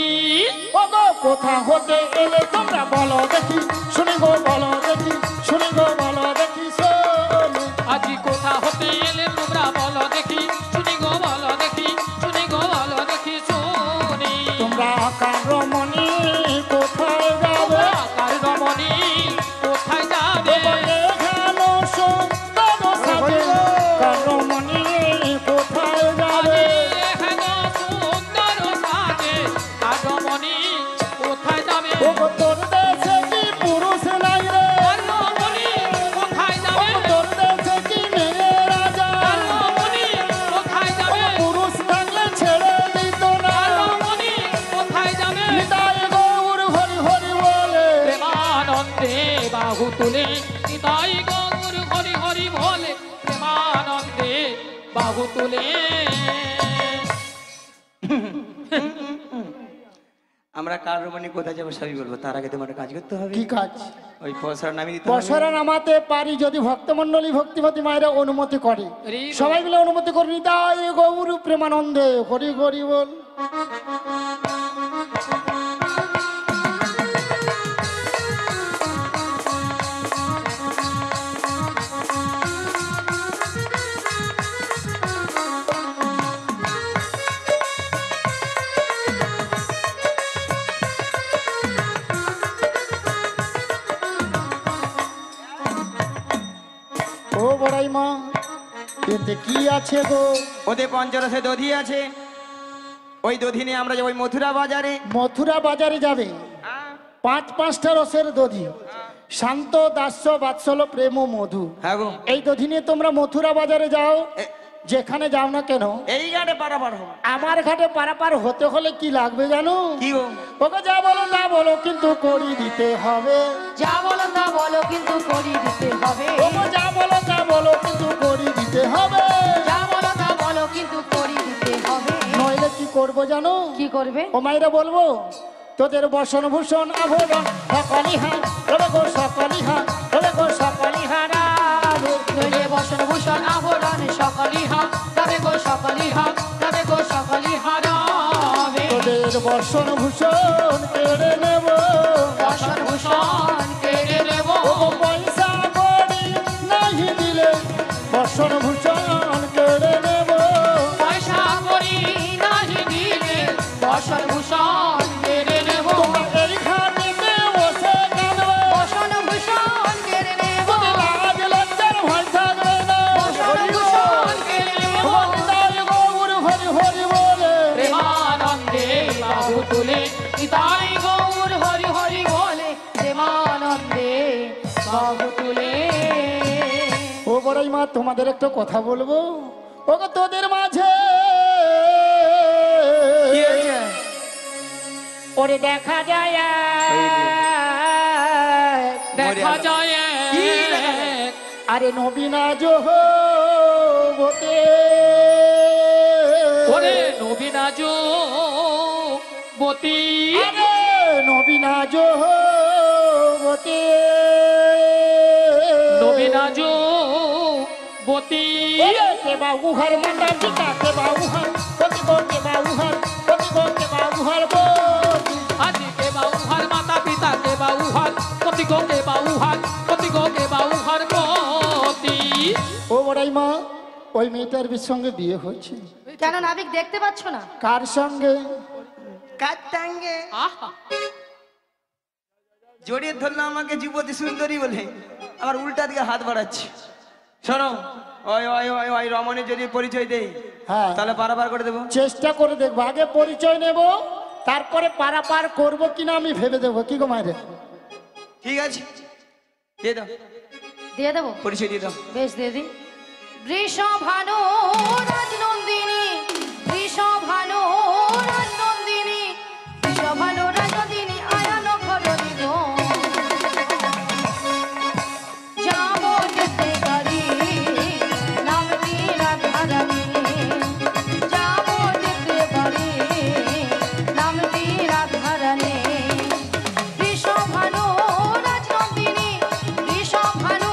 ওগো কোথা হতে এলে তোমরা বলো দেখি, শুনি গো বলো দেখি, শুনি গো বলো দেখি শোনো।
আজি কোথা হতে এলে তোমরা বলো দেখি, শুনি গো বলো দেখি, শুনি গো বলো দেখি শুনি।
তোমরা কার রমণী কোথায় যাবে,
আকার রমণী কোথায় যাবে,
এখানো সুন্দর সাজে, কার রমণী কোথায় যাবে।
হেন সুন্দর সাজে, আর রমণী কোথায় যাবে।
ওগো তোর দেশে কি পুরুষ নাই
বাহু তুলে
আমরা কার রমণী কোথায় যাবো সবই বলবো, তার আগে তোমার একটা কাজ করতে হবে।
কি কাজ?
ওই পয়সার নামিয়ে দিতে হবে।
পশরা নামাতে পারি যদি ভক্তমণ্ডলী ভক্তিমতী মায়েরা অনুমতি করে। সবাই মিলে অনুমতি করে নিতাই গৌর প্রেমানন্দে হরি হরি বল। ও বড়াই মা, এতে কি আছে গো?
ওদের পঞ্চরসে দধি আছে, ওই দধি নিয়ে আমরা যাবো ওই মথুরা বাজারে।
মথুরা বাজারে যাবে, 5-5টা রসের দধি, শান্ত দাস্য বাৎসল প্রেম ও মধু।
হ্যাঁ গো,
এই দধি নিয়ে তোমরা মথুরা বাজারে যাও।
এ-
যেখানে যাও না কেন,
এই ঘাটে পারাপার হবে।
আমার ঘাটে পারাপার হতে হলে কি লাগবে জানো?
কি গো?
ওকে যা বলো না বলো কিন্তু করি দিতে হবে।
যা বলো তা বলো কিন্তু করি দিতে হবে।
ওকে যা বলো তা বলো কিন্তু করি দিতে হবে।
যা বলো তা বলো কিন্তু করি দিতে হবে।
নইলে কি করবো জানো?
কি করবে?
ও মাইরা বলবো, তোদের বসন ভূষণ আভরণ সকলি হার রবে গো, সকলি হার রবে গো, সকলি হারাবে।
নইলে বসন ভূষণ আভরণ সকলি হাত তবে গো, সকলি হাত তবে গো, সকলি হারাবে।
তোদের বসন ভূষণ কেড়ে নেব,
বসন ভূষণ কেড়ে নেব।
ও পয়সা করি নাহি দিলে বসন ভূষণ কেড়ে নেব।
পয়সা করি নাহি দিলে বসন ভূষণ কেড়ে নেব।
তোমাদের ঘাটিতে বসে কাঁদবে,
বসন ভূষণ কেড়ে নেব।
লাজ লজ্জার ভয় থাকবে না।
বসন ভূষণ কেড়ে নেব।
ভক্তায় গৌর হরি হরি বলে,
প্রেমানন্দে বাহু তুলে
তাই গৌর হরি হরি বলে, প্রেমানন্দে বাহু তুলে।
ও বড়াই মা, তোমাদের একটা কথা বলবো। ও গো, তোদের মাঝে
কি হয়েছে?
ওরে দেখা যায়
দেখা যায়
কি দেখা যায়?
আরে নবীনা জোহ বতে,
ওরে নবীনাজ বতী
আরে নবীনা জোহ বতে,
নবীনাজ বতী
ওরে কে বাউহার মাতা পিতা, কে বাউহার পতি গো, কে বাউহার পতি গো, কে বাউহার পতি।
আজি কে বাউহার মাতা পিতা কে বাউহার পতি গো, কে বাউহার পতি গো, কে বাউহার পতি।
ও বড়াই মা, ওই মেয়েটার সঙ্গে বিয়ে হয়েছে।
কেন নাবিক দেখতে পাচ্ছ না?
কার সঙ্গে?
কাতাঙ্গে
আহা
জড়িয়ে ধরলো আমাকে যুবতী সুন্দরী বলে, আমার উল্টা দিকে হাত বাড়াচ্ছে। শোনো, ওই ওই ওই ওই রমণী যদি পরিচয় দেই,
হ্যাঁ,
তাহলে পারাপার করে দেবো।
চেষ্টা করে দেখবো, আগে পরিচয় নেব, তারপরে পারাপার করবো কিনা আমি ভেবে দেবো। কি গো মায়ের?
ঠিক আছে, দিয়ে দাও,
দিয়ে দেবো?
পরিচয় দিয়ে দাও।
বেশ দিয়ে দিই। বৃষভানু রাজনন্দিনী, বৃষভানু রাজনন্দিনী, বৃষভানু রাজনন্দিনী আয়ান ঘরণী গো। যাবো যেতে পারি নামটি রাধারানী, যাবো যেতে পারি নামটি রাধারানী। বৃষভানু রাজনন্দিনী, বৃষভানু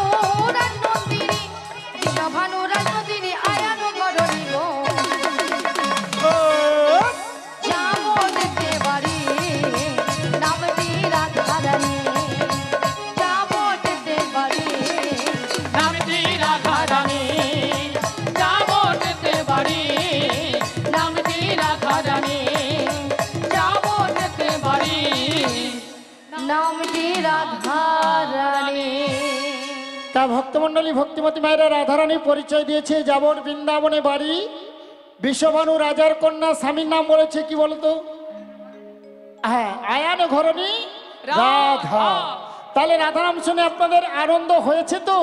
রাজনন্দিনী, বৃষভানু রাজনন্দিনী আয়ান ঘরণী গো। যাবো যেতে পারি নামটি রাধারানী, যাবো যেতে পারি।
নামটি রাধারানী যাবো যেতে পারি, নামটি রাধারানী যাবো যেতে পারি।
নামটি রাধারানী।
তা ভক্তমণ্ডলী ভক্তিমতী মায়েরা রাধারানী পরিচয় দিয়েছে। যাবর বৃন্দাবনে বাড়ি, বিশ্বভানু রাজার কন্যা, স্বামীর নাম বলেছে কি বলতো? হ্যাঁ, আয়ান ঘরণী রাধা। তাহলে রাধা নাম শুনে আপনাদের আনন্দ হয়েছে তো?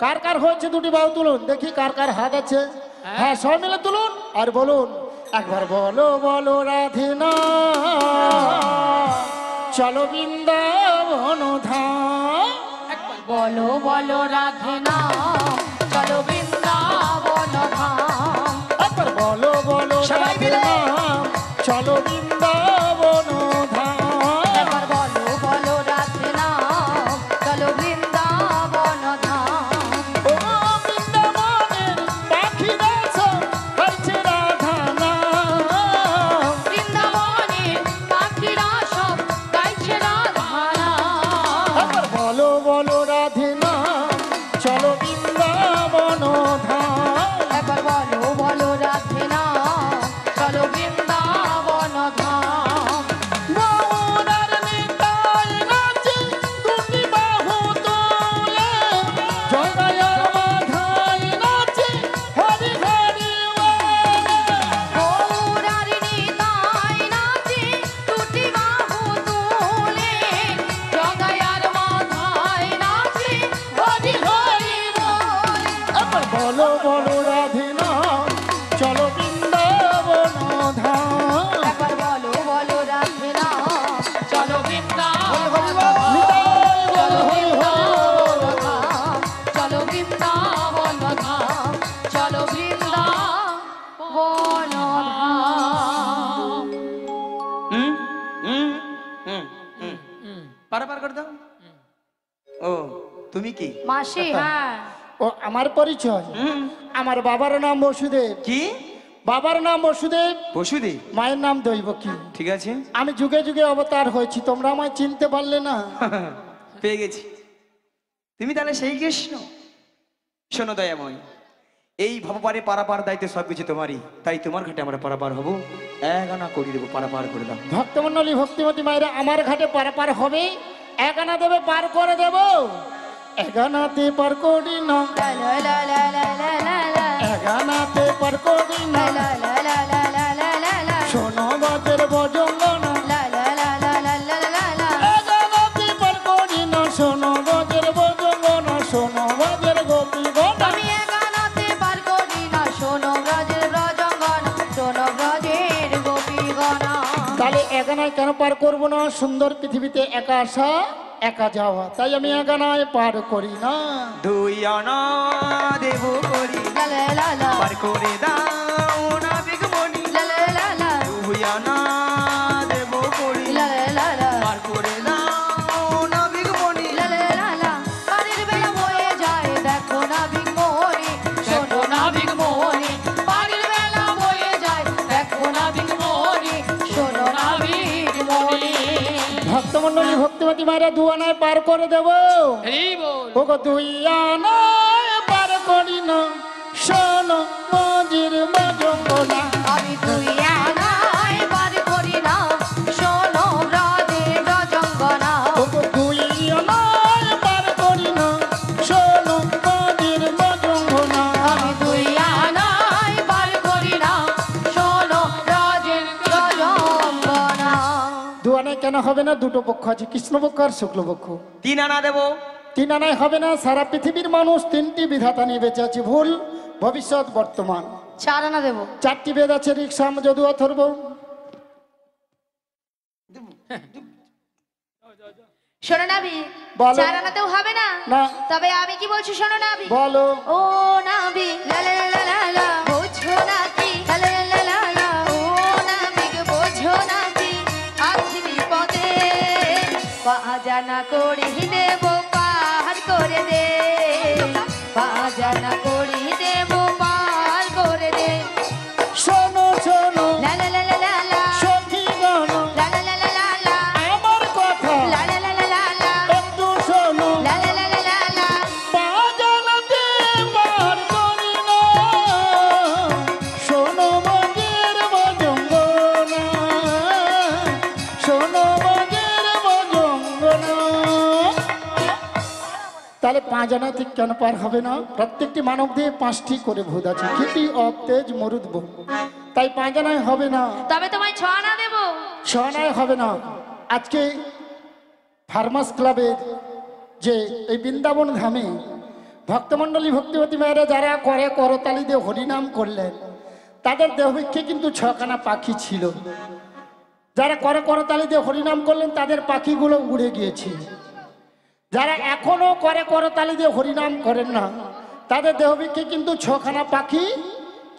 কার কার হয়েছে দুটি বাহু তুলুন দেখি, কার কার হাত আছে। হ্যাঁ, সবাই মিলে তুলুন আর বলুন একবার, বলো বলো রাধে না চলো বৃন্দাবন ধাম।
বলো বলো রাধে নাম চলো বৃন্দাবন ধাম।
রাধে নাম চলো বৃন্দাবন ধাম।
এবার বলো বলো রাধে নাম চলো বৃন্দাবন ধাম।
ও বৃন্দাবনের পাখিরা সব গাইছে রাধা নাম।
বৃন্দাবনের পাখিরা সব গাইছে রাধা নাম।
এবার বলো বলো রাধে নাম চলো বৃন্দাবন ধাম।
এবার বলো বলো রাধে নাম চলো বৃন্দাবন ধাম।
গৌরার নিতাই নাচে দুটি বাহু তোলে, জগায়ার মাথায় নাচে হরি হরি বলে।
গৌরার নিতাই নাচে দুটি বাহু তুলে, জগায়ার মাথায় নাচে হরি হরি বলে।
এবার বলো বলো রাধে নাম চলো বৃন্দাবন ধাম।
এবার বলো বলো রাধে নাম চলো বৃন্দাবন
নিতাই
চলো
হরি
বৃন্দাবন
হরি।
ধাম, চলো বৃন্দাবন ধাম, চলো বৃন্দাবন ধাম।
হুম হুম হুম হুম পার করে দাও। ও তুমি কি?
মাসি, হ্যাঁ
ও আমার পরিচয়,
হুম
আমার বাবার নাম বসুদেব।
কি
বাবার নাম বসুদেব,
পশুদি?
মায়ের নাম দৈবকী।
ঠিক আছে,
আমি যুগে যুগে অবতার হয়েছি, তোমরা আমায় চিনতে পারলে না।
পেয়ে গেছি। তুমি তাহলে সেই কৃষ্ণ? শোনো দয়াময়, এই ভবপারে পারাপার দায়িত্ব সবকিছু তোমারই, তাই তোমার ঘাটে আমরা পারাপার হবো। এক আনা করে দেবো, পারাপার করে দাও।
ভক্তমন্ডলী ভক্তিমতী মায়েরা আমার ঘাটে পারাপার হবে, এক আনা দেবে পার করে দেব। এক আনাতে পার করি না,
লা লা লা লা লা লা লা লা।
এক আনাতে পার করি না।
লা লা লা লা লা লা লা লা।
শোনো বাজের বজঙ্গনা,
লা লা লা লা লা লা লা লা।
এক আনাতে পার করি না। শোনো বাজের বজঙ্গনা, শোনো বাজের গোপীগণা।
আমি একানাতে পার করি না, শোনো ব্রজের ব্রজঙ্গন, শোনো ব্রজের গোপীগণা।
তাহলে একানায় কেন পার করবো না? সুন্দর পৃথিবীতে একা আসা একা যাওয়া, তাই আমি একানায় পার করি না।
দুই আনা দেবো করি,
লা লা লা লা।
পার করে দাও না বিগমণি।
লা লা লা লা।
দুই আনা দেবো করি,
লা লা লা লা।
পার করে দাও না বিগমণি।
লা লা লা লা। পারের বেলা বয়ে যায় দেখো না বিঘ্মণি, শোনো না বিঘ্মণি। পারের বেলা বয়ে যায় দেখো না বিঘ্মণি, শোনো না বিঘ্মণি।
ভক্তমন্ডলী ভক্তিমতী মায়েরা দু আনায় পার করে দেব।
হরি বল।
ওগো দুই আনায় পার করি না, শোনো মজির মজঙ্গনা।
আমি তুই আনায় পার করি না, শোনো ব্রজের ব্রজঙ্গনা।
ওগো দুই আনায় পার করি না, শোনো মজির মজঙ্গনা।
আমি তুই আনায় পার করি না, শোনো ব্রজের ব্রজঙ্গনা।
দু আনায় কেন হবে না? দুটো পক্ষ আছে, কৃষ্ণপক্ষ আর শুক্লপক্ষ।
তিন আনা দেবো।
তিন আনায় হবে না। সারা পৃথিবীর মানুষ তিনটি বিধাতা নিয়ে বেঁচে আছে, ভুল, ভবিষ্যৎ, বর্তমান।
4 আনা দেবো।
চারটি বেদ আছে, ঋক্সাম, যদু, অথর্ব।
শোনো নাবি,
বলো।
4 আনাতেও হবে না।
না।
তবে আমি কি বলছি শোনো নাবি।
বলো।
ও নাবি, লা লা লা লা লা, বোঝো নাকি? লা লা লা লা লা, ও নাবি গো, বোঝো নাকি? আছি বিপদে, বাজানা করে দেব পার করে দে, বাজানা করে দেব পার করে দে।
শোনো শোনো
লা লা লা লা লা লা,
সখী গণ,
লা লা লা লা লা লা,
আমার কথা
লা লা লা লা লা লা,
একটু শোনো।
লা লা লা লা লা লা।
বাজানাতে পার করি না, শোনো মজের মজঙ্গনা, শোনো মজের মজঙ্গনা। তাহলে 5 আনা ঠিক কেন পার হবে না? প্রত্যেকটি মানব দিয়ে 5টি করে ভূত আছে, ক্ষিতি, অপ, তেজ, মরুদ, বোম। তাই 5 আনায় হবে না,
তবে তোমায় 6 আনা দেবো।
6 আনায় হবে না। আজকে ফার্মাস ক্লাবের যে এই বৃন্দাবন ধামে ভক্তমণ্ডলী ভক্তিবতী মায়েরা যারা করে করতালি দিয়ে হরিনাম করলেন, তাদের দেহভিক্ষে কিন্তু 6খানা পাখি ছিল। যারা করে করতালি দিয়ে হরিনাম করলেন, তাদের পাখিগুলো উড়ে গিয়েছে। যারা এখনো করে করতালি দিয়ে হরিনাম করেন না, তাদের দেহভিক্ষে কিন্তু 6খানা পাখি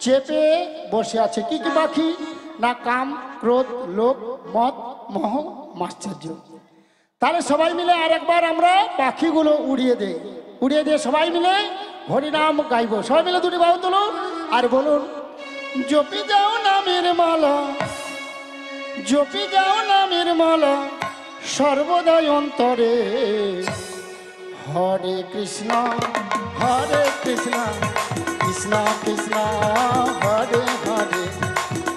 চেপে বসে আছে। কি কি পাখি? না কাম, ক্রোধ, লোভ, মদ, মোহ, মাশ্চর্য। তাহলে সবাই মিলে আরেকবার আমরা পাখিগুলো উড়িয়ে দেই। উড়িয়ে দিয়ে সবাই মিলে হরিনাম গাইব। সবাই মিলে দুটি বাহু তুলুন আর বলুন, জপি যাও নামের মালা, জপি যাও নামের মালা সর্বদাই অন্তরে। হরে কৃষ্ণ হরে কৃষ্ণ কৃষ্ণ কৃষ্ণ হরে হরে,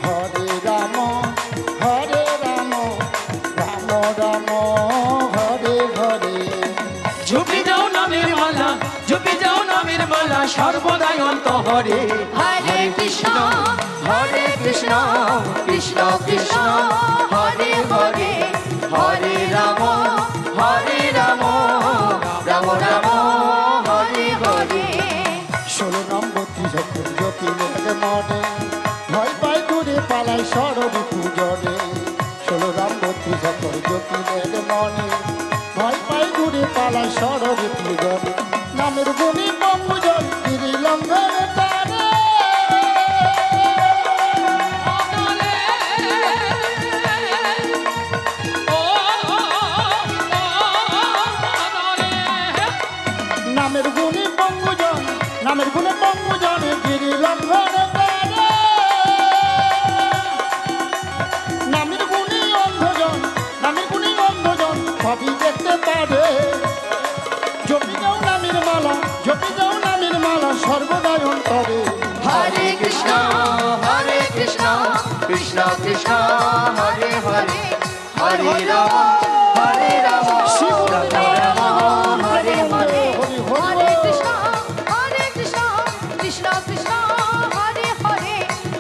হরে রাম রাম রাম হরে হরে।
ঝুপি যাও নামের মালা, ঝুপি যাও নামের মালা সর্বদাই অন্তরে।
হরে কৃষ্ণ কৃষ্ণ কৃষ্ণ হরে হরে, হরে রাম রাম রাম হরে হরে।
16 নম্বর ত্রিশক্তি জ্যোতি লেগে মনে, ভয় পাই দূরে পালাই সরবি পূজনে। 16 নম্বর ত্রিশক্তি জ্যোতি লেগে মনে, ভয় পাই দূরে পালাই সরবি পূজনে। নামের গুণী পূজন গিরি লঙ্ঘন করে, নামের গুণী পঙ্গুজন, নামের গুণে পঙ্গুজন গিরি লঙ্ঘন করে। নামের গুণী অন্ধজন, নামের গুণী অন্ধজন সবই দেখতে পারে। জপি যাও নামের মালা, জপি যাও নামের মালা সর্বদাই অন্তরে।
হরে কৃষ্ণ কৃষ্ণ কৃষ্ণ হরে হরে, হরে রাম
শিব
রাম হরে হরে।
হরে কৃষ্ণ কৃষ্ণ কৃষ্ণ হরে হরে,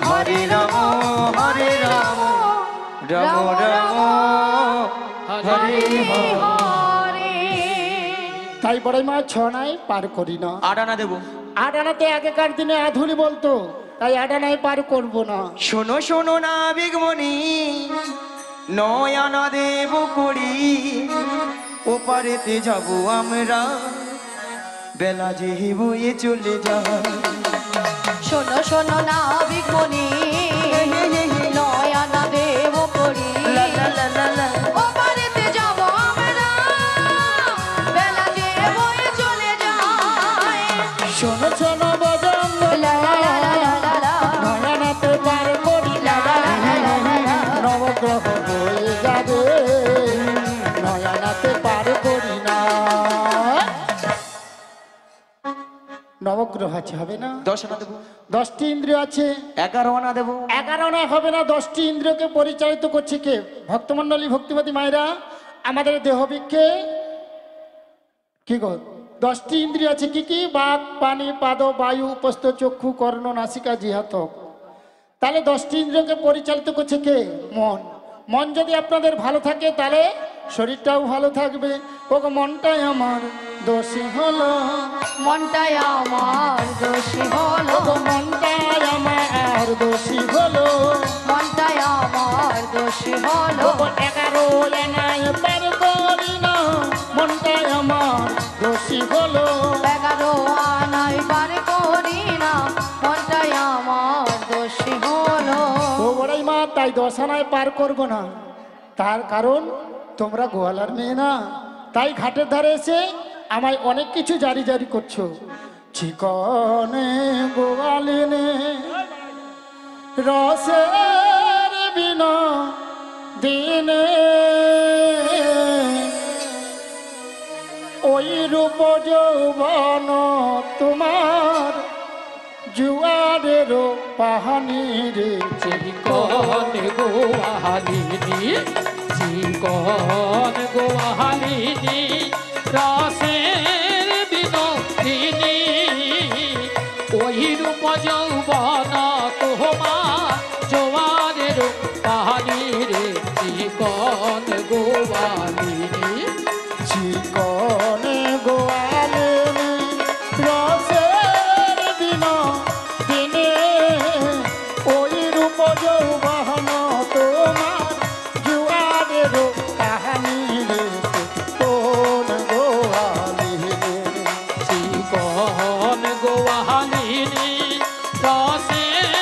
হরে রাম রাম রাম হরে হরে।
হরে।
তাই বড়াই মা ছনায় পার করি না।
আটানা দেবো।
আডানাতে আগেকার দিনে আধুলি বলতো, তাই আডানায় পার করব না।
শোনো শোনো না বিগমণি, নয়ানা দেব করি ওপারেতে যাব আমরা, বেলা যে বয়ে চলে যায়।
শোনো শোনো না বিঘ্মণি, নয়না দেব করি
লা লা লা লা লা।
ওপারেতে যাব আমরা, বেলা যে বয়ে চলে যায়।
শোনো শোনো বদন
লা লা লা লা লা লা,
নয়নাতে পার করি না, নবগ্রহ হয়ে যাবে নয়নাতে পার করি না। নবগ্রহ আছে, হবে না?
10 আনা দেবো।
10টি ইন্দ্রিয় আছে,
11 আনা দেবো।
11 না হবে না। 10টি ইন্দ্রিয়কে পরিচালিত করছে কে? ভক্তমণ্ডলী, ভক্তিমতী মায়েরা, আমাদের দেহবিক্ষে কি গো 10টি ইন্দ্রিয় আছে। কি কি? বাক, পানি, পাদ, বায়ু, উপস্থ, চক্ষু, কর্ণ, নাসিকা, জিহাতক। তাহলে 10টি ইন্দ্রিয়কে পরিচালিত করছে কে? মন। মন যদি আপনাদের ভালো থাকে তাহলে শরীরটাও ভালো থাকবে। ও গো মনটাই আমার দোষী হলো,
মনটাই আমার দোষী হলো,
ও গো মনটাই আমার দোষী হলো।
মনটাই আমার দোষী হলো।
11 আনায় পার করি না, মনটাই আমার দোষী হলো।
11 আনাই পার করি না, মনটাই আমার দোষী হলো।
ও বড়াই মা, তাই 10 আনায় পার করব না। তার কারণ তোমরা গোয়ালার মেয়ে না, তাই ঘাটের ধারে এসে আমায় অনেক কিছু জারি জারি করছো। চিকনে গোয়ালিনে রসের বিনা দিনে, ওই রূপ যৌবন তোমার জুয়ারের পাহানি রে।
চিকন গোয়ালিনী, চিকন গোয়ালিনী রসের বিনোদিনী, ওই রূপ যৌবন তোমার জোয়ারের পাহাড়ি রে। চিকন গোয়ালিনী,
চিকনে গোয়ালিনী রসের বিনা দিনে, ওই রূপ যৌবন তোমার জুয়ারের কাহানি রে। কোন গোয়ালিনী,
চিকন গোয়ালিনী রসের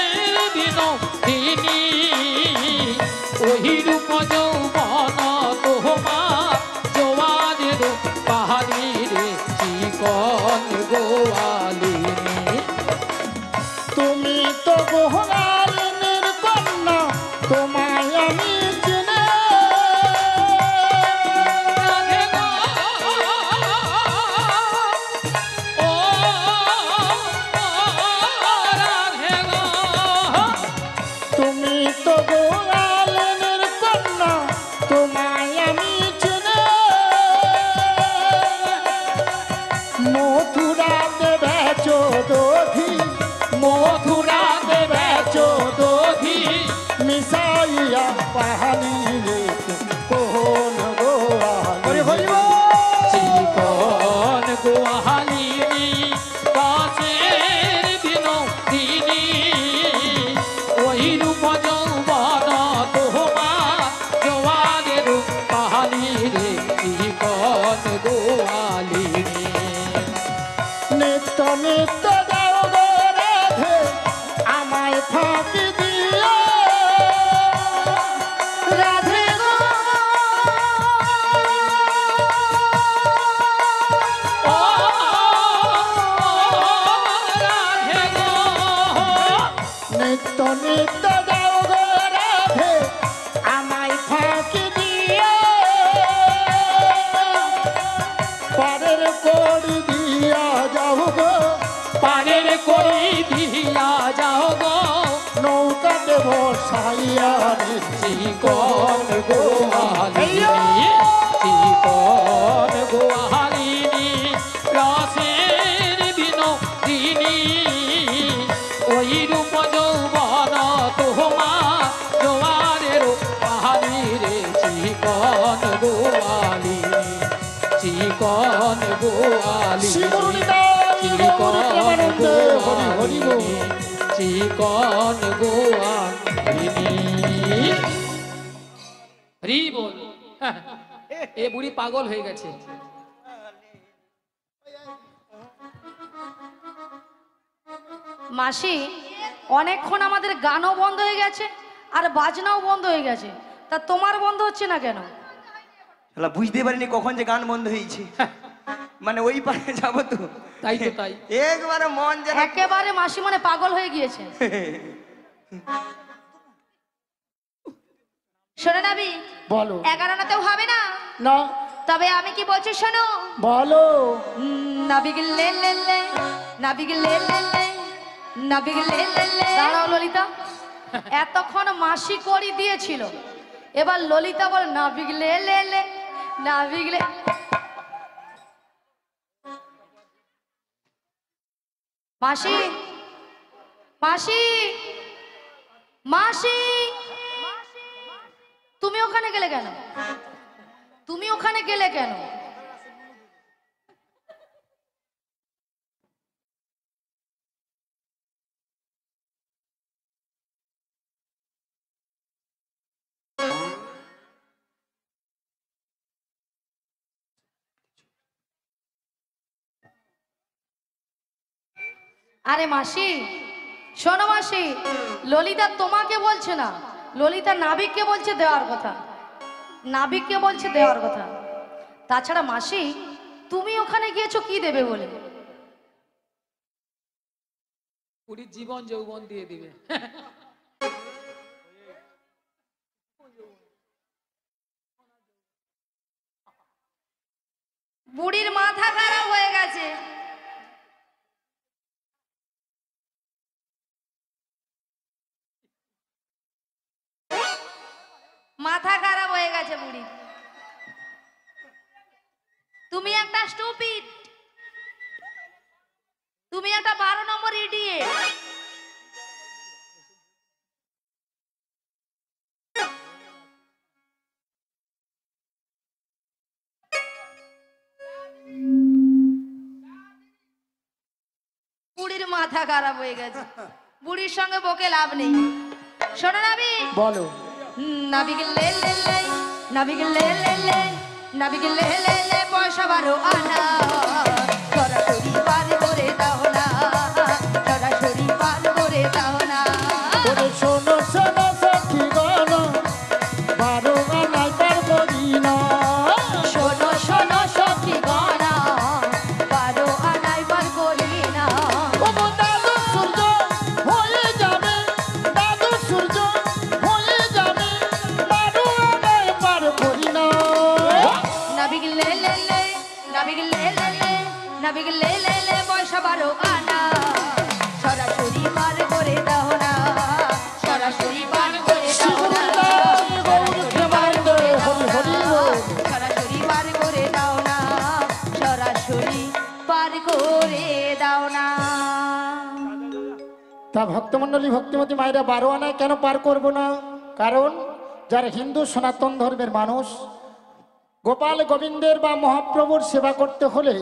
তুমি তো গোয়ালের কন্যা, তোমায় আমি চিনি। মথুরাতে বেচো দধি, মথুরাতে বেচো দধি, মিশাইয়া পাহানি রে কোন গোয়ালি।
চিকন গোয়ালিনী কাছের বিনোদিনী, ওই রূপ যৌবন তোমার জোয়ারের পাহানি রে চিকন গোয়ালিনী।
নিত্য নিত্য যাও গো রাধে, আমায় ফাঁকি দিও রাধে গো।
ও রাধে গো,
নিত্য নিত্য যাও গো রাধে, আমায় ফাঁকি দিও পারের করি দিয়া যাও গো,
পারের করি দিয়া যাও গো,
নৌকাতে বসাইয়া রে
চিকন গোয়ালিনী, চিকন গোয়ালিনী রসের বিনোদিনী, ওই রূপ যৌবন তোমার জোয়ারের পাহাড়ি রে চিকন গোয়ালিনী, চিকন গোয়ালিনী, চিকন গোয়ালিনী, চিকন গোয়ালিনী। হরি বল। এ বুড়ি পাগল হয়ে গেছে।
মাসি, অনেকক্ষণ আমাদের গানও বন্ধ হয়ে গেছে আর বাজনাও বন্ধ হয়ে গেছে, তা তোমার বন্ধ হচ্ছে না কেন?
শালা বুঝতে পারিনি কখন যে গান বন্ধ হয়েছে। মানে ওই পারে যাবো তো,
তাই তো তাই।
একবারে মন যেন
একেবারে মাসি মানে পাগল হয়ে গিয়েছে। শোনো নাবি,
বলো।
11 আনাতেও হবে না,
না
তবে আমি কি বলছি শোনো।
বলো।
নাবিগ লে লে লে, নাবিগ লে লে লে, নাবিগ লে লে লে। দাঁড়াও ললিতা, এতক্ষণ মাসি করি দিয়েছিল, এবার ললিতা বল নাবিগ লে লে লে, নাবিগ লে। মাসি, মাসি, মাসি, তুমি ওখানে গেলে কেন? তুমি ওখানে গেলে কেন? আরে মাসি, শোনো মাসি, ললিতা তোমাকে বলছে না, ললিতা নাবিককে বলছে দেওয়ার কথা, নাবিককে বলছে দেওয়ার কথা। তাছাড়া মাসি, তুমি ওখানে গিয়েছো কি দেবে বলে?
বুড়ির জীবন যৌবন দিয়ে দিবে।
বুড়ির মাথা খারাপ হয়ে গেছে। মাথা খারাপ হয়ে গেছে বুড়ি। তুমি একটা স্টুপিড, তুমি একটা 12 নম্বর ইডিয়েট। বুড়ির মাথা খারাপ হয়ে গেছে, বুড়ির সঙ্গে বকে লাভ নেই। শোনো নাবি,
বলো।
নাবিগ লে লে লে, নাবিগ লে লে লে, নাবিগ লে লে লে, পয়সা 12 আনা, সরাসরি পার করে দাও না, সরাসরি পার করে দাও না।
ওরে শোনো শোনো সখী গণ, 12 আনায় পার করি না।
শোনো শোনো সখী গণা, 12 আনায় পার করি না।
ও গো দাদু সূর্য হয়ে যাবে, দাদু সূর্য হয়ে যাবে, 12 আনায় পার করি না।
নাবিগ লে লে লে, নাবিগ লে লে লে, নাবিগ লে লে লে, পয়সা 12 আনা, সরাসরি পার করে দাও না, সরাসরি
তা ভক্তমণ্ডলী ভক্তিমতী মায়েরা 12 আনায় কেন পার করব না? কারণ যারা হিন্দু সনাতন ধর্মের মানুষ, গোপাল গোবিন্দের বা মহাপ্রভুর সেবা করতে হলে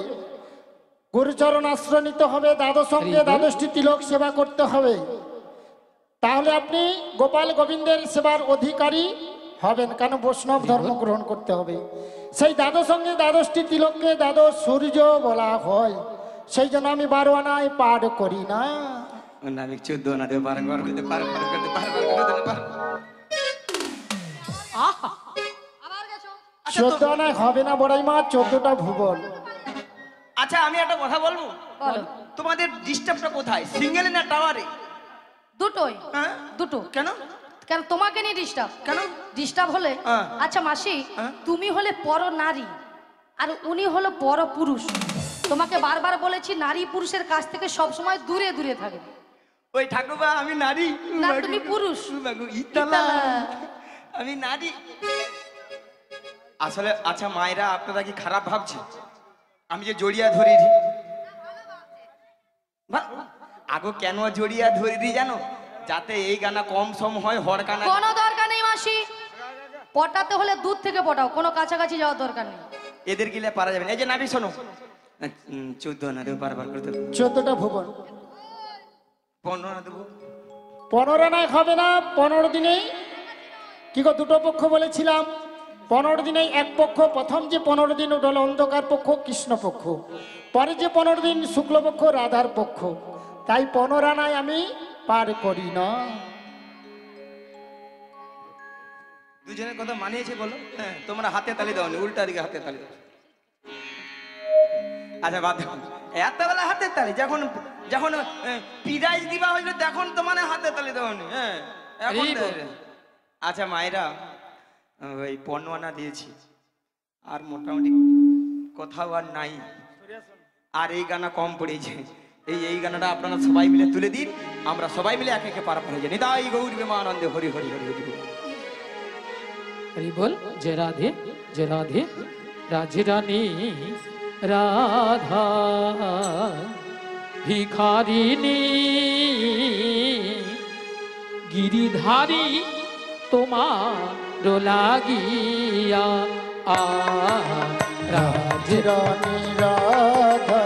গুরুচরণ আশ্রয় নিতে হবে, দ্বাদশ সঙ্গে দ্বাদশটি তিলক সেবা করতে হবে। তাহলে আপনি গোপাল গোবিন্দের সেবার অধিকারী হবেন, কেন বৈষ্ণব ধর্ম গ্রহণ করতে হবে। সেই দ্বাদশ সঙ্গে দ্বাদশটি তিলককে দ্বাদশ সূর্য বলা হয়, সেই জন্য আমি 12 আনায় পার করি না।
নাবিক 14 আনা দেব পার করতে পার করতে পার।
আহা
আবার গেছো?
14 আনায় হবে না বড়াই মা, 14টা ভুবন।
আচ্ছা আমি একটা কথা বলবো,
বলো।
তোমাদের ডিস্টার্বটা কোথায়, সিঙ্গেলে না টাওয়ারে?
দুটোই,
হ্যাঁ?
দুটো।
কেন
কেন তোমাকে নিয়ে ডিস্টার্ব?
কেন?
ডিস্টার্ব হলে
হ্যাঁ।
আচ্ছা মাসি,
হ্যাঁ।
তুমি হলে পর নারী আর উনি হলো পর পুরুষ। তোমাকে বারবার বলেছি নারী পুরুষের কাছ থেকে সব সময় দূরে দূরে থাকে।
ওই ঠাকুরবা আমি নারী
না, তুমি পুরুষ।
ইতালা
ইতালা।
আমি নারী আসলে। আচ্ছা মায়েরা আপনারা কি খারাপ ভাবছে আমি যে জড়িয়া ধরি? আগো কেন জড়িয়া ধরি জানো? যাতে এই গানা কম সম হয়, হর গানা।
কোনো দরকার নেই মাসি, পটাতে হলে দূর থেকে পটাও, কোনো কাছাকাছি যাওয়ার দরকার নেই।
এদের গিলে পারা যাবে না। এই যে নাবি শোনো, 14 না দেবো বারবার করতে,
14টা ভুবন।
15 না দেবো।
15 আনায় হবে না, 15 দিনেই কি গো, দুটো পক্ষ বলেছিলাম। 15 দিনেই এক পক্ষ, প্রথম যে 15 দিন ওটা হলো অন্ধকার পক্ষ, কৃষ্ণ পক্ষ। পরে যে 15 দিন শুক্লপক্ষ, রাধার পক্ষ। তাই 15 আনায় আমি পার করি না।
দুজনের কথা মানিয়েছে বলো? হ্যাঁ, তোমরা হাতে তালি দাওনি, উল্টা দিকে হাতে তালি দাও। আচ্ছা বাদ দাও, এতবেলা হাতে তালি, যখন যখন প্রাইজ দিবা হইলো তখন তো মানে হাতে তালি দাওনি। হ্যাঁ এখন আচ্ছা মায়েরা ওই 15 আনা দিয়েছি, আর মোটামুটি কোথাও আর নাই, আর এই গানা কম পড়েছে। এই গানাটা আপনারা সবাই মিলে তুলে দিন, আমরা সবাই মিলে একে একে পার হয়ে যাই। নিতাই গৌর প্রেমানন্দে হরি হরি হরি হরি।
হরি বল। জয় রাধে জয় রাধে, রাধে রানী রাধা ভিখারিণী গিরিধারী তোমার লাগিয়া রাধে
রানী রাধা।